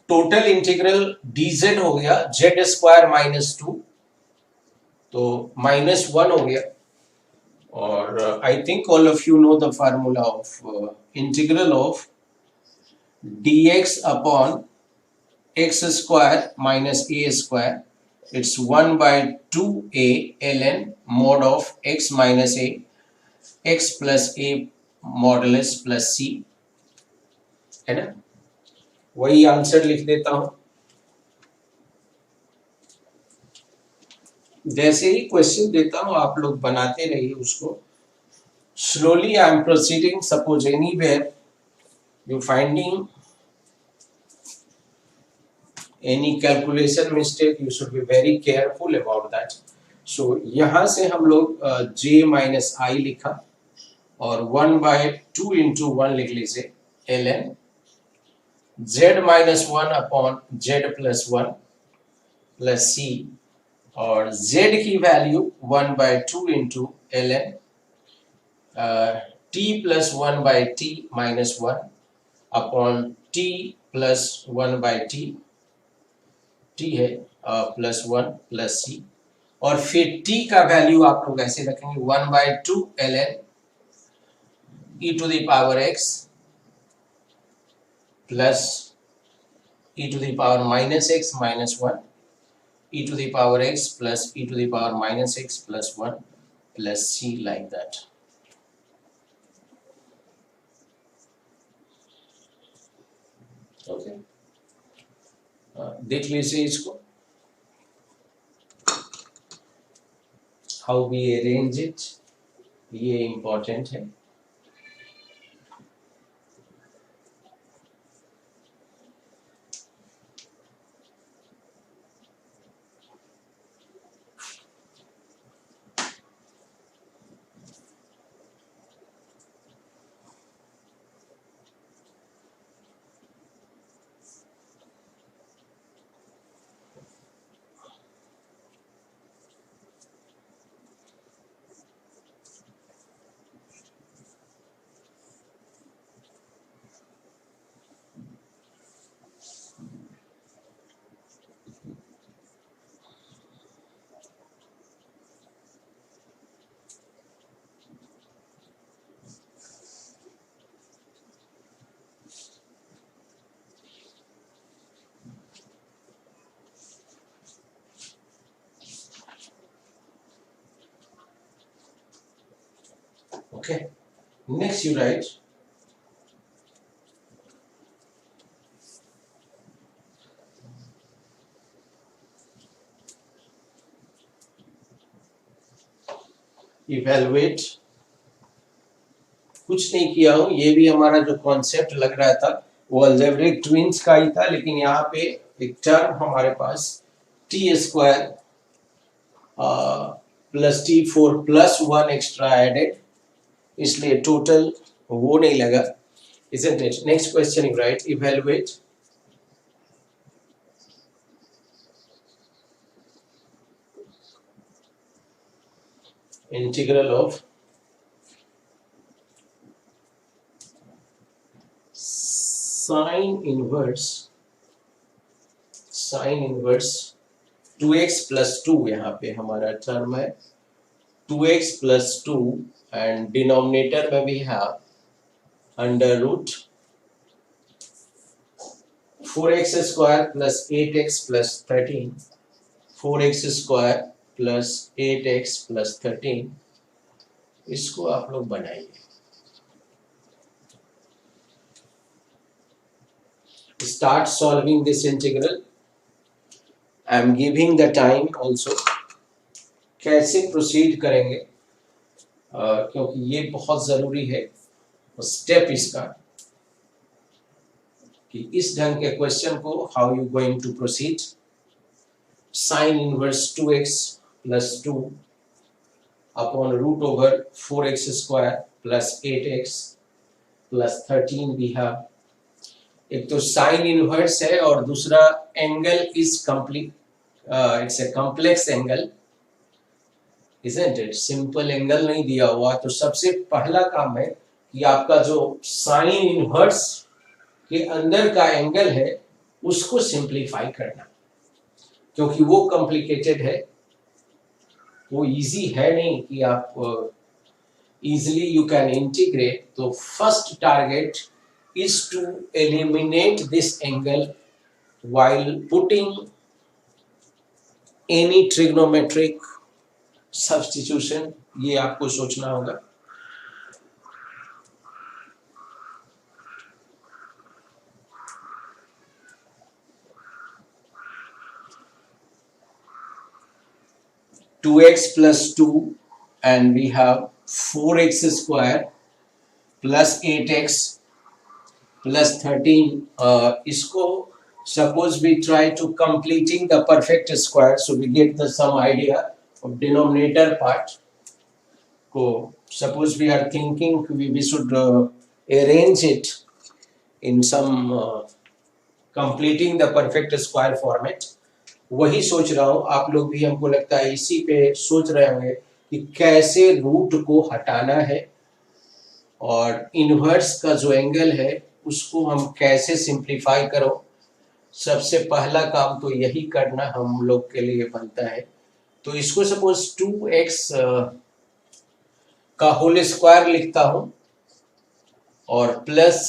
टोटल इंटीग्रल dz हो गया z स्क्वायर -2, तो -1 हो गया। और I think all of you know the formula of integral of dx upon x square minus a square, it's 1/2a ln mod of x minus a, x plus a modulus plus c, है ना। वही आंसर लिख देता हूं। जैसे ही क्वेश्चन देता हूं आप लोग बनाते रहिए उसको। Slowly I am proceeding, suppose anywhere you finding any calculation mistake, you should be very careful about that. So यहां से हम लोग j माइनस आई लिखा और 1/2 इंटू 1 लिख लीजिए ln z minus 1 upon z plus 1 plus c, और z की value 1/2 into ln t plus 1/t minus 1 upon t plus 1/t, t है प्लस 1 प्लस c, और फिर t का वैल्यू आप लोग ऐसे रखेंगे 1/2 ln e to the power x plus e to the power minus x minus 1, e to the power x plus e to the power minus x plus 1 plus c, like that. Okay, देख लीजिए इसको, हाउ वी अरेंज इट, ये इंपॉर्टेंट है। Okay, next you write evaluate. कुछ नहीं किया हूं, ये भी हमारा जो कॉन्सेप्ट लग रहा था वो अलजेब्रिक ट्विंस का ही था, लेकिन यहाँ पे एक टर्म हमारे पास t square plus t four plus one extra added, इसलिए टोटल वो नहीं लगा, isn't it? Next question you write evaluate integral of sine inverse 2x plus 2, यहाँ पे हमारा टर्म है 2x plus 2 and denominator में we have under root 4x square plus 8x plus 13, 4x square plus 8x plus 13, इसको आप लोग बनाइए. Start solving this integral. I am giving the time also. कैसे प्रोसीड करेंगे, क्योंकि ये बहुत जरूरी है स्टेप इसका कि इस ढंग के क्वेश्चन को how you going to proceed. Sine inverse 2x plus 2 upon root over 4x square plus 8x plus 13 भी है. एक तो साइन इनवर्स है और दूसरा angle is complete, it's a complex angle, isn't it? Simple angle नहीं दिया हुआ, तो सबसे पहला काम है कि आपका जो साइन इनवर्स के अंदर का एंगल है उसको सिंप्लीफाई करना, क्योंकि वो कॉम्प्लिकेटेड है, वो इजी है नहीं कि आप इजीली यू कैन इंटीग्रेट. तो first target is to eliminate this angle while putting any trigonometric substitution. ये आपको सोचना होगा. Two x plus 2 and we have 4x square plus 8x plus 13. इसको suppose we try to completing the perfect square, so we get the some idea of denominator part. को suppose we are thinking we should arrange it in some completing the perfect square format. वही सोच रहा हूँ, आप लोग भी हमको लगता है इसी पे सोच रहे होंगे कि कैसे रूट को हटाना है और इनवर्स का जो एंगल है उसको हम कैसे सिंप्लीफाई करो. सबसे पहला काम तो यही करना हम लोग के लिए बनता है. तो इसको सपोज 2x का होल स्क्वायर लिखता हूं और प्लस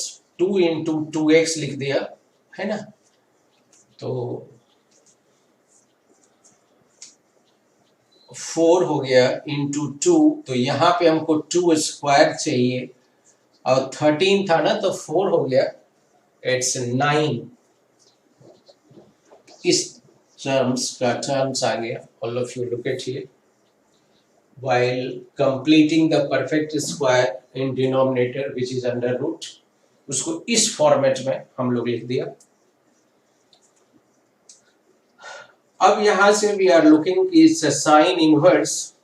2 इंटू 2x लिख दिया है ना. तो 4 हो गया इंटू 2, तो यहाँ पे हमको 2 स्क्वायर चाहिए और 13 था ना, तो 4 हो गया, इट्स 9. इस टर्म्स का टर्म्स आ गया. All of you look at here. while completing the perfect square in denominator which is under root, उसको इस फॉर्मेट में हम लोग लिख दिया. अब यहां से वी आर लुकिंग कि साइन इनवर्स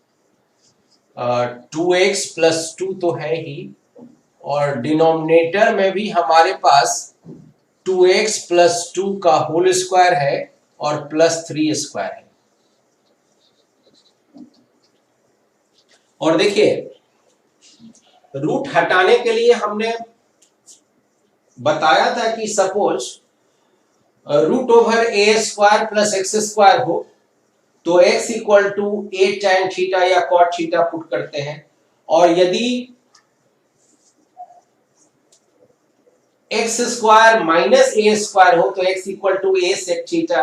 2x प्लस 2 तो है ही, और डिनोमिनेटर में भी हमारे पास 2x प्लस 2 का होल स्क्वायर है और प्लस 3 स्क्वायर है. और देखिए रूट हटाने के लिए हमने बताया था कि suppose root over a square plus x square हो तो x equal to a tan theta या cot थीटा पुट करते हैं, और यदि x square minus a square हो तो x equal to a sec theta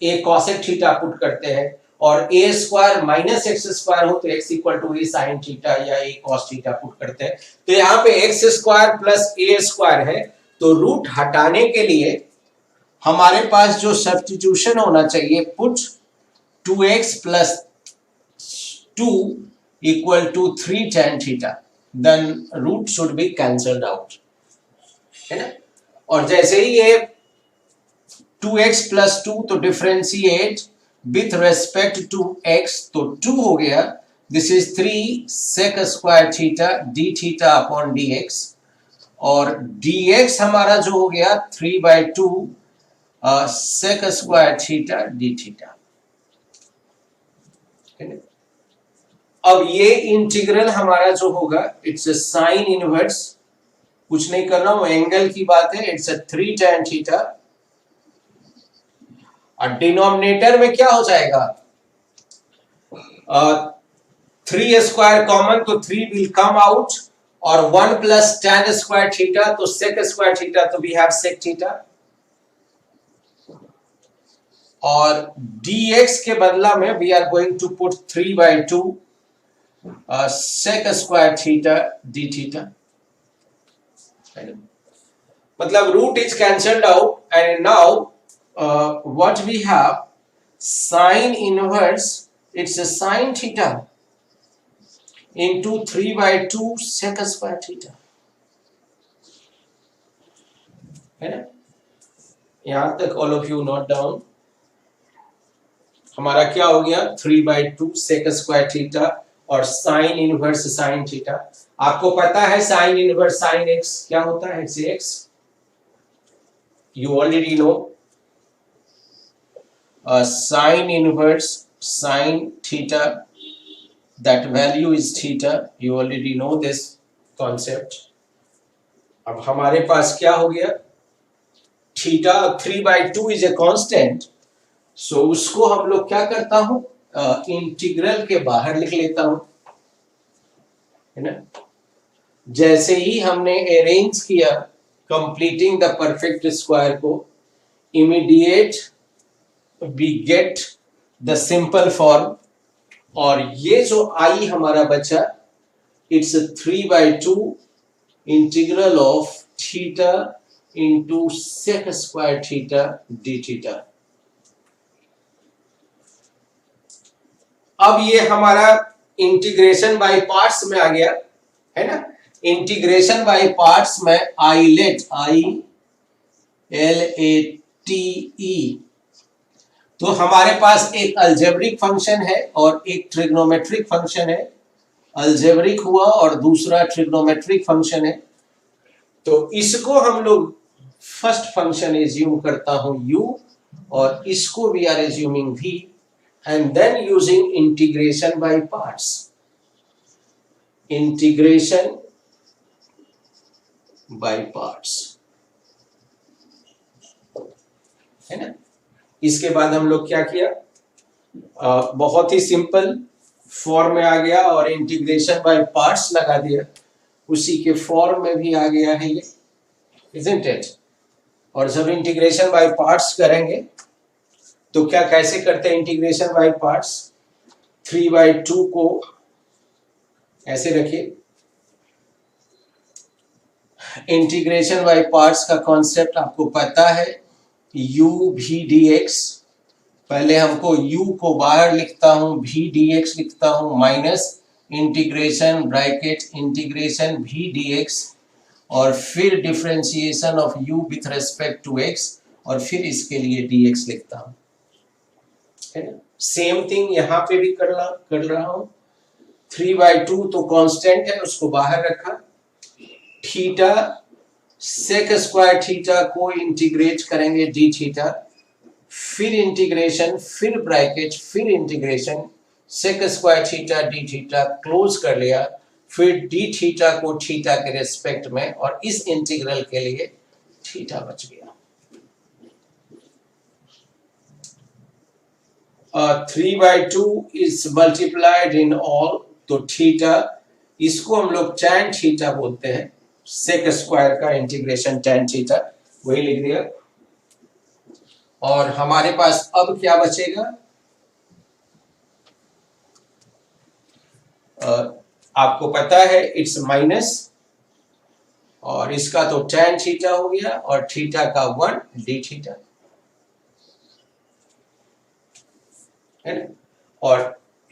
a cosec theta put करते हैं, और a square minus x square हो तो एक्स equal to a sine theta या ए कॉस थीटा पुट करते हैं। तो यहाँ पे x square plus a square है, तो रूट हटाने के लिए हमारे पास जो सब्स्टिट्यूशन होना चाहिए, put 2x plus 2 equal to 3 tan theta, then root should be cancelled out, है ना। और जैसे ही ये 2x प्लस 2 तो differentiate with respect to x तो 2 हो गया, this is 3 sec square theta d theta upon dx, और dx हमारा जो हो गया 3/2 sec square theta d theta. अब ये इंटीग्रल हमारा जो होगा इट्स अ साइन इनवर्स, कुछ नहीं करना, वो एंगल की बात है, इट्स अ 3 tan थीटा। और डिनोमिनेटर में क्या हो जाएगा, 3 स्क्वायर कॉमन तो 3 विल कम आउट, और 1 प्लस tan स्क्वायर थीटा तो sec स्क्वायर थीटा, तो वी हैव sec थीटा, और dx के बदला में we are going to put 3/2 sec square theta d theta. मतलब root is cancelled out, and now what we have, sine inverse, it's a sin theta into 3/2 sec square theta, है ना। यहां तक all of you note down. हमारा क्या हो गया, 3/2 sec square theta और साइन इनवर्स साइन थीटा। आपको पता है साइन इनवर्स साइन एक्स क्या होता है, x, you already know. Sine inverse sine theta, that value is theta, you already know this concept. अब हमारे पास क्या हो गया, theta 3/2 is a constant, so उसको हम लोग क्या करता हूं, इंटीग्रल के बाहर लिख लेता हूं, है ना। जैसे ही हमने अरेंज किया कंप्लीटिंग द परफेक्ट स्क्वायर को, immediate we get the simple form, और ये जो आई हमारा बचा, it's a 3/2 integral of theta into sec square theta d theta। अब ये हमारा इंटीग्रेशन बाय पार्ट्स में आ गया, है ना। इंटीग्रेशन बाय पार्ट्स में आईलेट, ILATE, तो हमारे पास एक अलजेब्रिक फंक्शन है और एक ट्रिग्नोमेट्रिक फंक्शन है। अलजेब्रिक हुआ और दूसरा ट्रिग्नोमेट्रिक फंक्शन है, तो इसको हम लोग फर्स्ट फंक्शन एज्यूम करता हूं u, और इसको we are assuming v, and then using integration by parts, integration by parts, है ना। इसके बाद हम लोग क्या किया, बहुत ही सिंपल फॉर्म में आ गया और इंटीग्रेशन बाय पार्ट्स लगा दिया, उसी के फॉर्म में भी आ गया है ये, isn't it? और जब इंटीग्रेशन बाय पार्ट्स करेंगे तो क्या कैसे करते हैं इंटीग्रेशन बाय पार्ट्स, 3/2 को ऐसे रखिए। इंटीग्रेशन बाय पार्ट्स का कॉन्सेप्ट आपको पता है, u v dx, पहले हमको u को बाहर लिखता हूं, v dx लिखता हूं, minus integration bracket integration v dx, और फिर differentiation of u with respect to x, और फिर इसके लिए dx लिखता हूं, है ना। सेम थिंग यहां पे भी कर रहा हूं। 3/2 तो कांस्टेंट है, उसको बाहर रखा, थीटा सेक स्क्वायर थीटा को इंटीग्रेट करेंगे डी थीटा, फिर इंटीग्रेशन, फिर ब्रैकेट, फिर integration, sec square theta d theta close कर लिया, फिर डी थीटा को थीटा के रेस्पेक्ट में, और इस इंटीग्रल के लिए थीटा बच गया। 3/2 इज मल्टीप्लाइड इन ऑल, तो थीटा, इसको हम लोग tan थीटा बोलते हैं, सेक स्क्वायर का इंटीग्रेशन tan थीटा, वही लिख दिया। और हमारे पास अब क्या बचेगा, आपको पता है इट्स माइनस, और इसका तो tan थीटा हो गया, और थीटा का 1 d थीटा है ना। और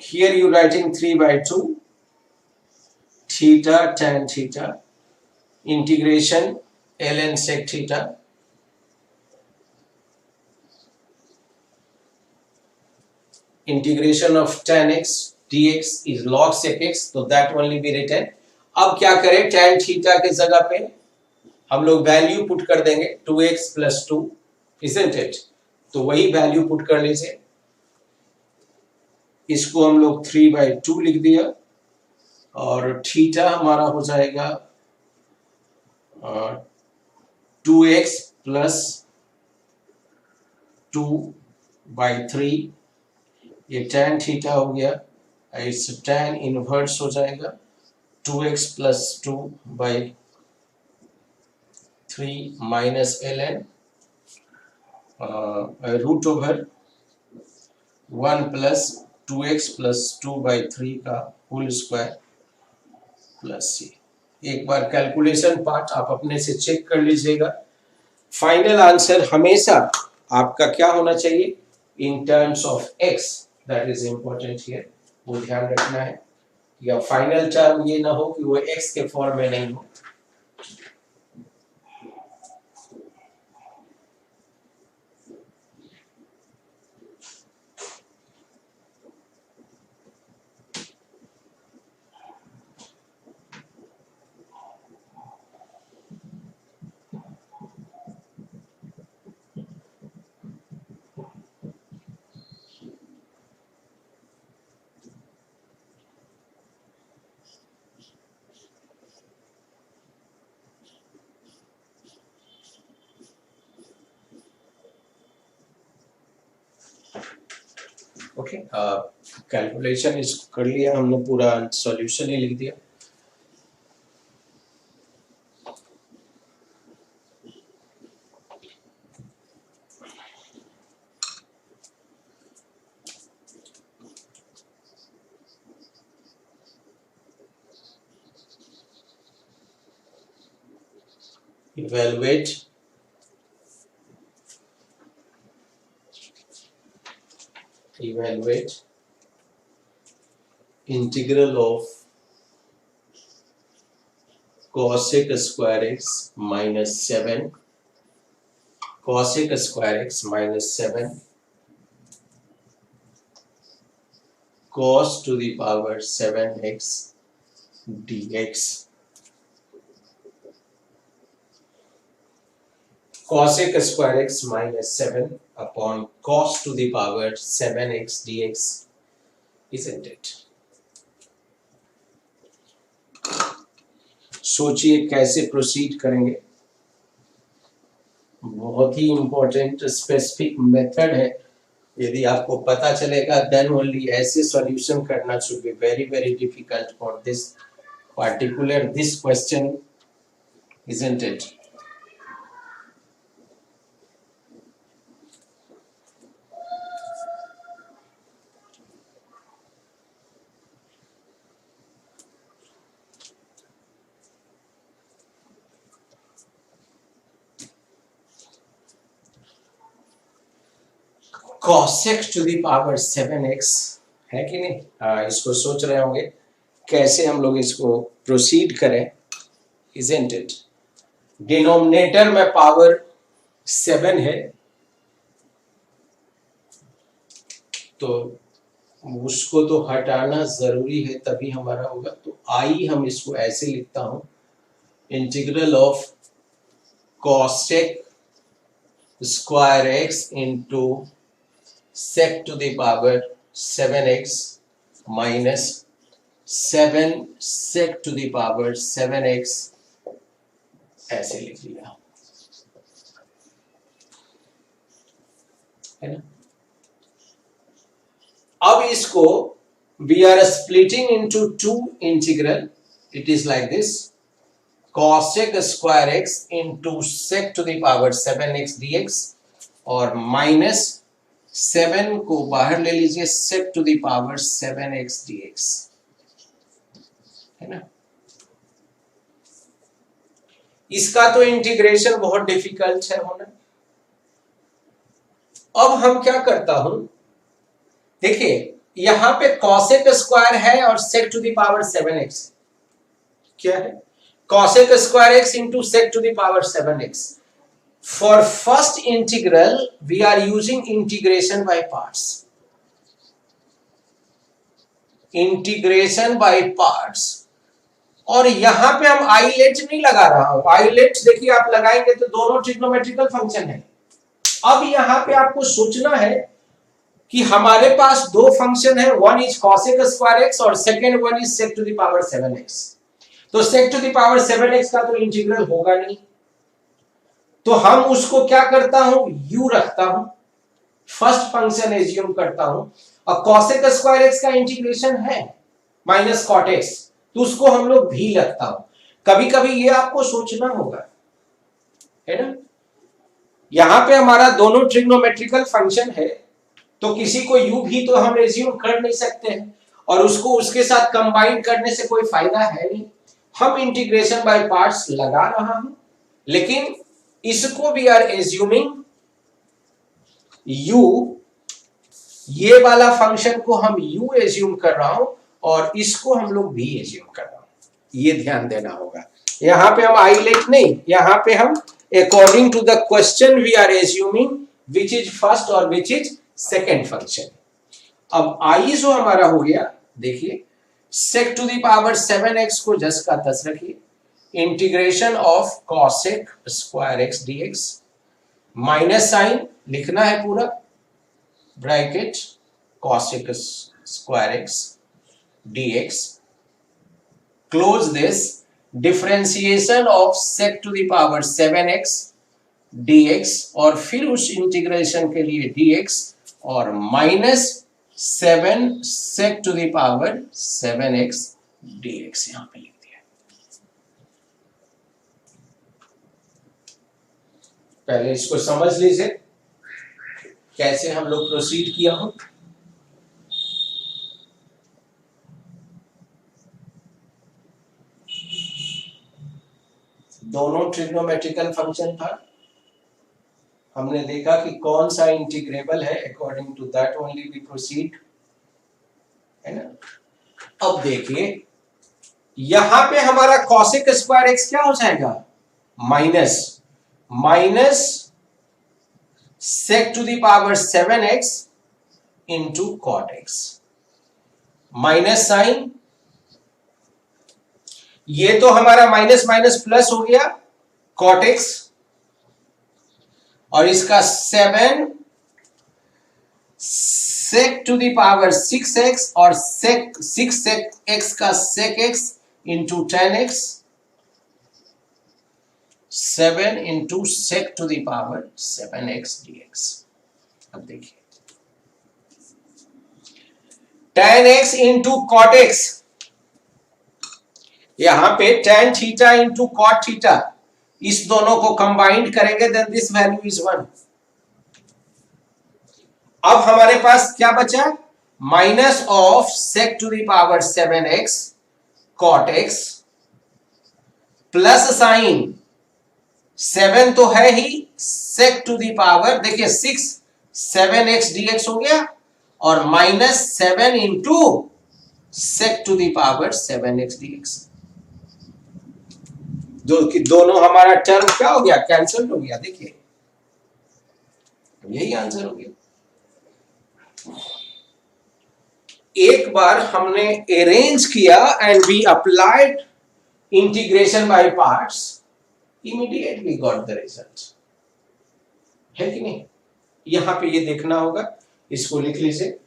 here you writing 3/2 theta tan theta integration ln sec theta integration of tan x dx is log sec x, तो that only be written। अब क्या करें, tan थीटा के जगह पे हम लोग वैल्यू पुट कर देंगे 2x + 2, isn't it? तो वही वैल्यू पुट कर लीजिए, इसको हम लोग 3/2 लिख दिया, और थीटा हमारा हो जाएगा 2x + 2/3, ये tan थीटा हो गया, इस tan इनवर्स हो जाएगा 2x + 2/3 माइनस ln √1 + 2x + 2/3 का होल स्क्वायर प्लस c। एक बार कैलकुलेशन पार्ट आप अपने से चेक कर लीजिएगा। फाइनल आंसर हमेशा आपका क्या होना चाहिए, in terms of x, that is important here, वो ध्यान रखना है, या फाइनल टर्म ये ना हो कि वो x के फॉर्म में नहीं हो। ओके, कैलकुलेशन इसको कर लिया हमने, पूरा सॉल्यूशन ही लिख दिया। Evaluate integral of cosec square x minus 7 cosec square x minus 7 cos to the power 7x dx। cosec square x minus 7 upon cos to the power 7x dx, isn't it? सोचिए कैसे प्रोसीड करेंगे, बहुत ही इंपॉर्टेंट स्पेसिफिक मेथड है। यदि आपको पता चलेगा देन ओनली ऐसे सॉल्यूशन करना should be very very difficult for this particular this question, isn't it? cosec to the power 7x है कि नहीं? इसको सोच रहे होंगे कैसे हम लोग इसको प्रोसीड करें, isn't it? डिनोमिनेटर में पावर 7 है, तो उसको तो हटाना जरूरी है तभी हमारा होगा। तो आई हम इसको ऐसे लिखता हूं, integral of cosec square x into sec to the power 7x minus 7 sec to the power 7x, ऐसे लिख लिया है ना। अब इसको we are splitting into two integral, it is like this, cosec square x into sec to the power 7x dx, और माइनस 7 को बाहर ले लीजिए sec to the power 7x dx। है ना। इसका तो इंटीग्रेशन बहुत डिफिकल्ट है होना। अब हम क्या करता हूं, देखिए यहां पे कॉसेक स्क्वायर है और सेक टू द पावर 7x क्या है, cosec square x into sec to the power 7x. For first integral we are using integration by parts. Integration by parts, और यहां पे हम आईलेट नहीं लगा रहा हूं। आईलेट देखिए आप लगाएंगे तो दोनों ट्रिग्नोमेट्रिकल फंक्शन है। अब यहां पे आपको सोचना है कि हमारे पास दो फंक्शन है, one is cosec square x और second one is sec to the power 7x। तो sec to the power 7x का तो इंटीग्रल होगा नहीं, तो हम उसको क्या करता हूं, u रखता हूं, फर्स्ट फंक्शन एज्यूम करता हूं। और cosec स्क्वायर x का इंटीग्रेशन है माइनस cot x, तो उसको हम लोग भी रखता हूं। कभी कभी ये आपको सोचना होगा, है ना। यहां पे हमारा दोनों ट्रिग्नोमेट्रिकल फंक्शन है, तो किसी को u भी तो हम एज्यूम कर नहीं सकते हैं, और उसको उसके साथ कंबाइन करने से कोई फायदा है नहीं। हम इंटीग्रेशन बाय पार्ट्स लगा रहा हूं, लेकिन इसको भी आर एज्यूमिंग u, ये वाला फंक्शन को हम u एज्यूम कर रहा हूं और इसको हम लोग v एज्यूम कर रहा हूं। ये ध्यान देना होगा, यहां पे हम आइलेट नहीं, यहां पे हम according to the question we are assuming which is first और विच इज सेकेंड फंक्शन। अब आई जो हमारा हो गया, देखिए sec to the power 7x को जस का तस रखिए, integration of cosec square x dx, minus sign लिखना है पूरा, bracket cosec square x dx, close this, differentiation of sec to the power 7x dx, और फिर उस इंटीग्रेशन के लिए dx, और minus 7 sec to the power 7x dx यहां पे लिख दिया। पहले इसको समझ लीजिए कैसे हम लोग प्रोसीड किया हो। दोनों ट्रिग्नोमेट्रिकल फंक्शन था, हमने देखा कि कौन सा इंटीग्रेबल है, according to that only we proceed, है ना। अब देखिए यहां पे हमारा cosec स्क्वायर x क्या हो जाएगा, minus sec to the power 7x into cot x, minus sign, ये तो हमारा माइनस माइनस प्लस हो गया cot x, और इसका 7 sec to the power 6x और sec 6 sec x का sec x into 10x, 7 into sec to the power 7x dx। अब देखिए tan x into cot x, यहां पे tan theta into cot theta, इस दोनों को कंबाइंड करेंगे देन दिस वैल्यू इज 1। अब हमारे पास क्या बचा, minus of sec to the power 7x cot x, plus sine 7 तो है ही, sec टू द पावर देखिए 6 7x dx हो गया, और minus 7 into sec to the power 7x dx। दोनों हमारा टर्म क्या हो गया, कैंसल हो गया। देखिए यही आंसर हो गया। एक बार हमने अरेंज किया and we applied integration by parts, immediately got the result, है कि नहीं। यहां पे ये देखना होगा, इसको लिख लीजिए।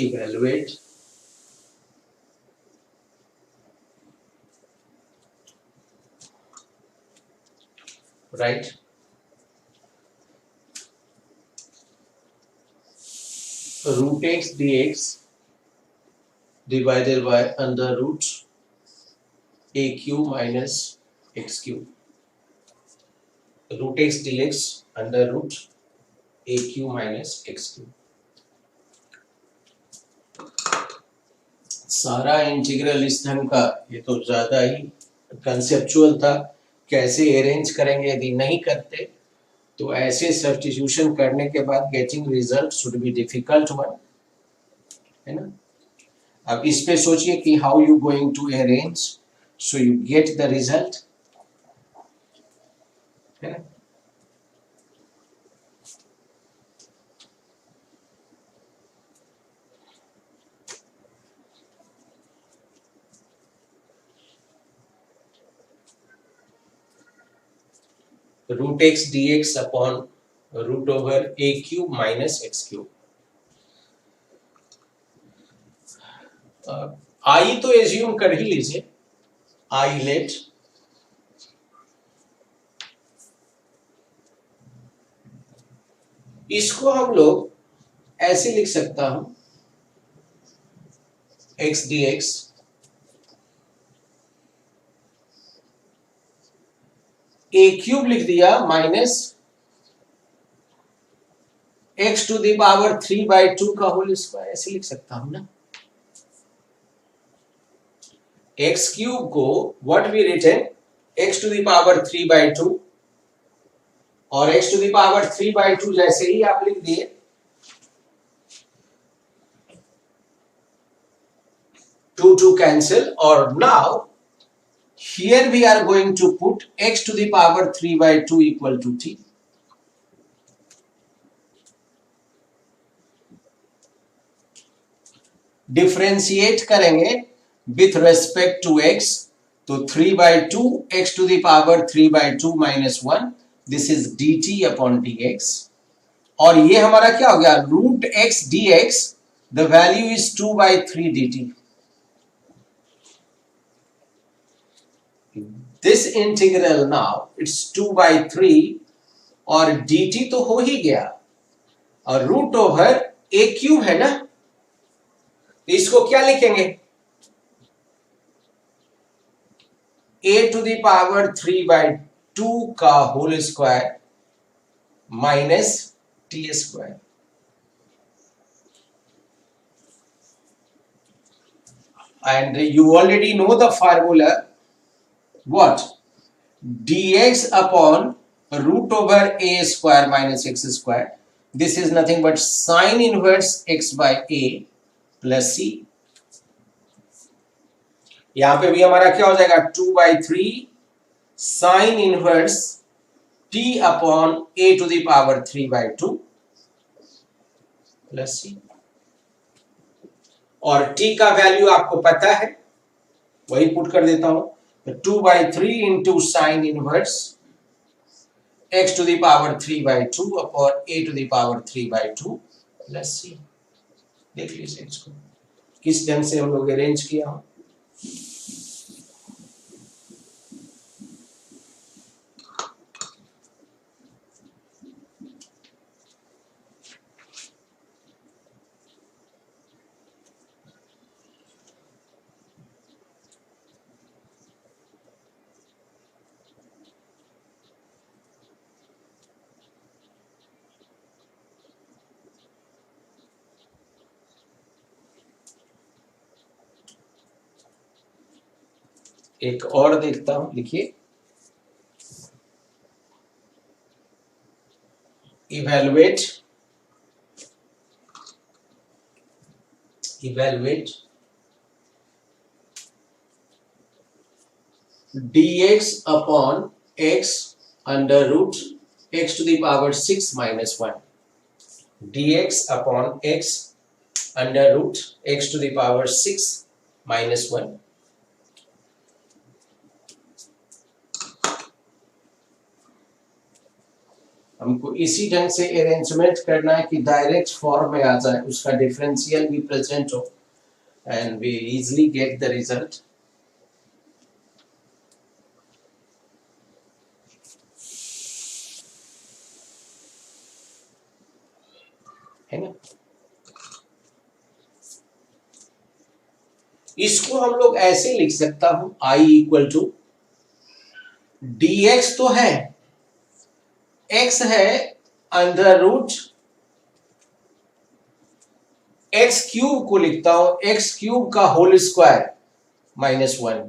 evaluate right root x dx divided by under root aq minus x cube. Root x dx under root aq minus x cube. सारा इंटीग्रल इस ढंग का, ये तो ज्यादा ही कंसेप्चुअल था, कैसे अरेंज करेंगे यदि नहीं करते तो ऐसे सब्स्टिट्यूशन करने के बाद getting result should be difficult one, है ना। अब इस पे सोचिए कि how you going to arrange so you get the result, है ना। Root x d x upon root over a cube minus x cube. I तो एज्यूम कर ही लीजिए, आई लेट इसको हम लोग ऐसे लिख सकता हूं x d x a cube लिख दिया minus x to the power 3/2 का होल स्क्वायर, ऐसे लिख सकता हूं ना। एक्स क्यूब को what we written x to the power 3/2 और एक्स टू द पावर 3/2 जैसे ही आप लिख दिए to cancel, or now here we are going to put x to the power 3/2 equal to t. Differentiate करेंगे विथ रेस्पेक्ट टू x, तो 3/2 x to the power 3/2 minus 1, this is dt upon dx, और ये हमारा क्या हो गया root x dx, the value is 2/3 dt. This integral now it's 2/3 और dt तो हो ही गया और रूट ओवर a क्यूब है ना, तो इसको क्या लिखेंगे a to the power 3/2 का whole square minus t square. And you already know the formula. What? dx upon root over a square minus x square. This is nothing but sine inverse x by a plus c. यहां पे भी हमारा क्या हो जाएगा 2/3 sine inverse t upon a to the power 3/2 plus c. और t का वैल्यू आपको पता है, वही पुट कर देता हूं, 2/3 into sine inverse x to the power 3/2 upon a to the power 3/2 plus c. देख लीजिए इसको किस ढंग से हम लोग अरेंज किया हो. एक और देखता हूं, लिखिए evaluate dx upon x under root x to the power 6 minus 1. dx upon x under root x to the power 6 minus 1. हमको इसी ढंग से अरेंजमेंट करना है कि डायरेक्ट फॉर्म में आ जाए, उसका डिफरेंशियल भी प्रेजेंट हो, and we easily get the result. है ना? इसको हम लोग ऐसे लिख सकता हूं, I इक्वल टू dx तो है, x है अंडर रूट एक्स क्यूब को लिखता हूं एक्स क्यूब का होल स्क्वायर -1।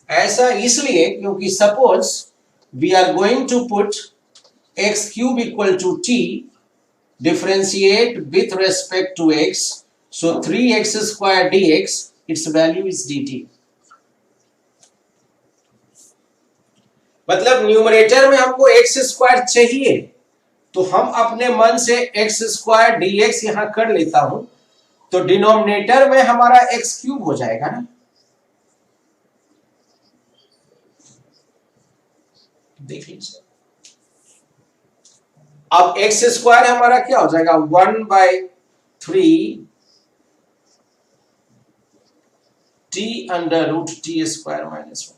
ऐसा इसलिए क्योंकि suppose we are going to put x cube equal to t, differentiate with respect to x, so 3x square dx, its value is dt। मतलब न्यूमरेटर में हमको एक्स स्क्वायर चाहिए, तो हम अपने मन से एक्स स्क्वायर dx यहां कर लेता हूं, तो डिनोमिनेटर में हमारा एक्स क्यूब हो जाएगा ना। देख लीजिए, अब एक्स स्क्वायर हमारा क्या हो जाएगा 1/3 t under root t square -1।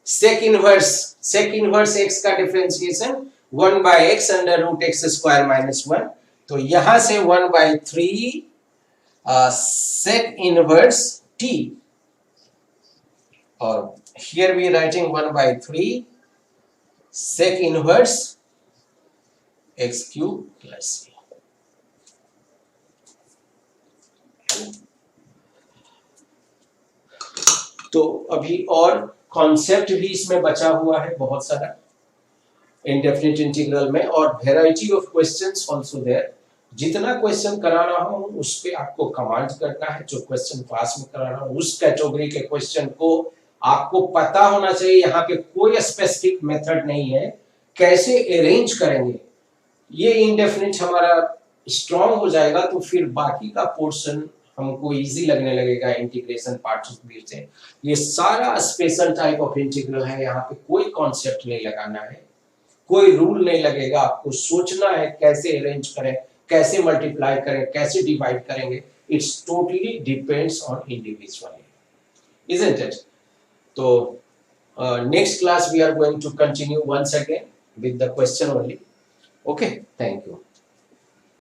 Sec inverse x का differentiation 1/x under root x square -1। तो यहां से 1/3 सेक इनवर्स टी, और here we writing 1/3 sec inverse x cube plus c. तो अभी और कॉन्सेप्ट भी इसमें बचा हुआ है बहुत सारा इंडेफिनिट इंटीग्रल में, और variety of questions also there. जितना क्वेश्चन करा रहा हूं उस पे आपको कमांड करना है, जो क्वेश्चन क्लास में करा रहा हूं उस कैटेगरी के क्वेश्चन को आपको पता होना चाहिए। यहाँ पे कोई स्पेसिफिक मेथड नहीं है, कैसे अरेंज करेंगे ये इंडेफिनिट हमारा स्ट्रांग हो जाएगा, तो फिर बाकी का पोर्शन हमको इजी लगने लगेगा इंटीग्रेशन पार्ट से। ये सारा स्पेशल टाइप ऑफ इंटीग्रल है, यहाँ पे कोई कॉन्सेप्ट नहीं लगाना है, कोई रूल नहीं लगेगा, आपको सोचना है कैसे अरेंज करें, कैसे मल्टीप्लाई करें, कैसे डिवाइड करेंगे। It's totally depends on individual, isn't it? तो next class we are going to continue once again with the question only. Okay, thank you.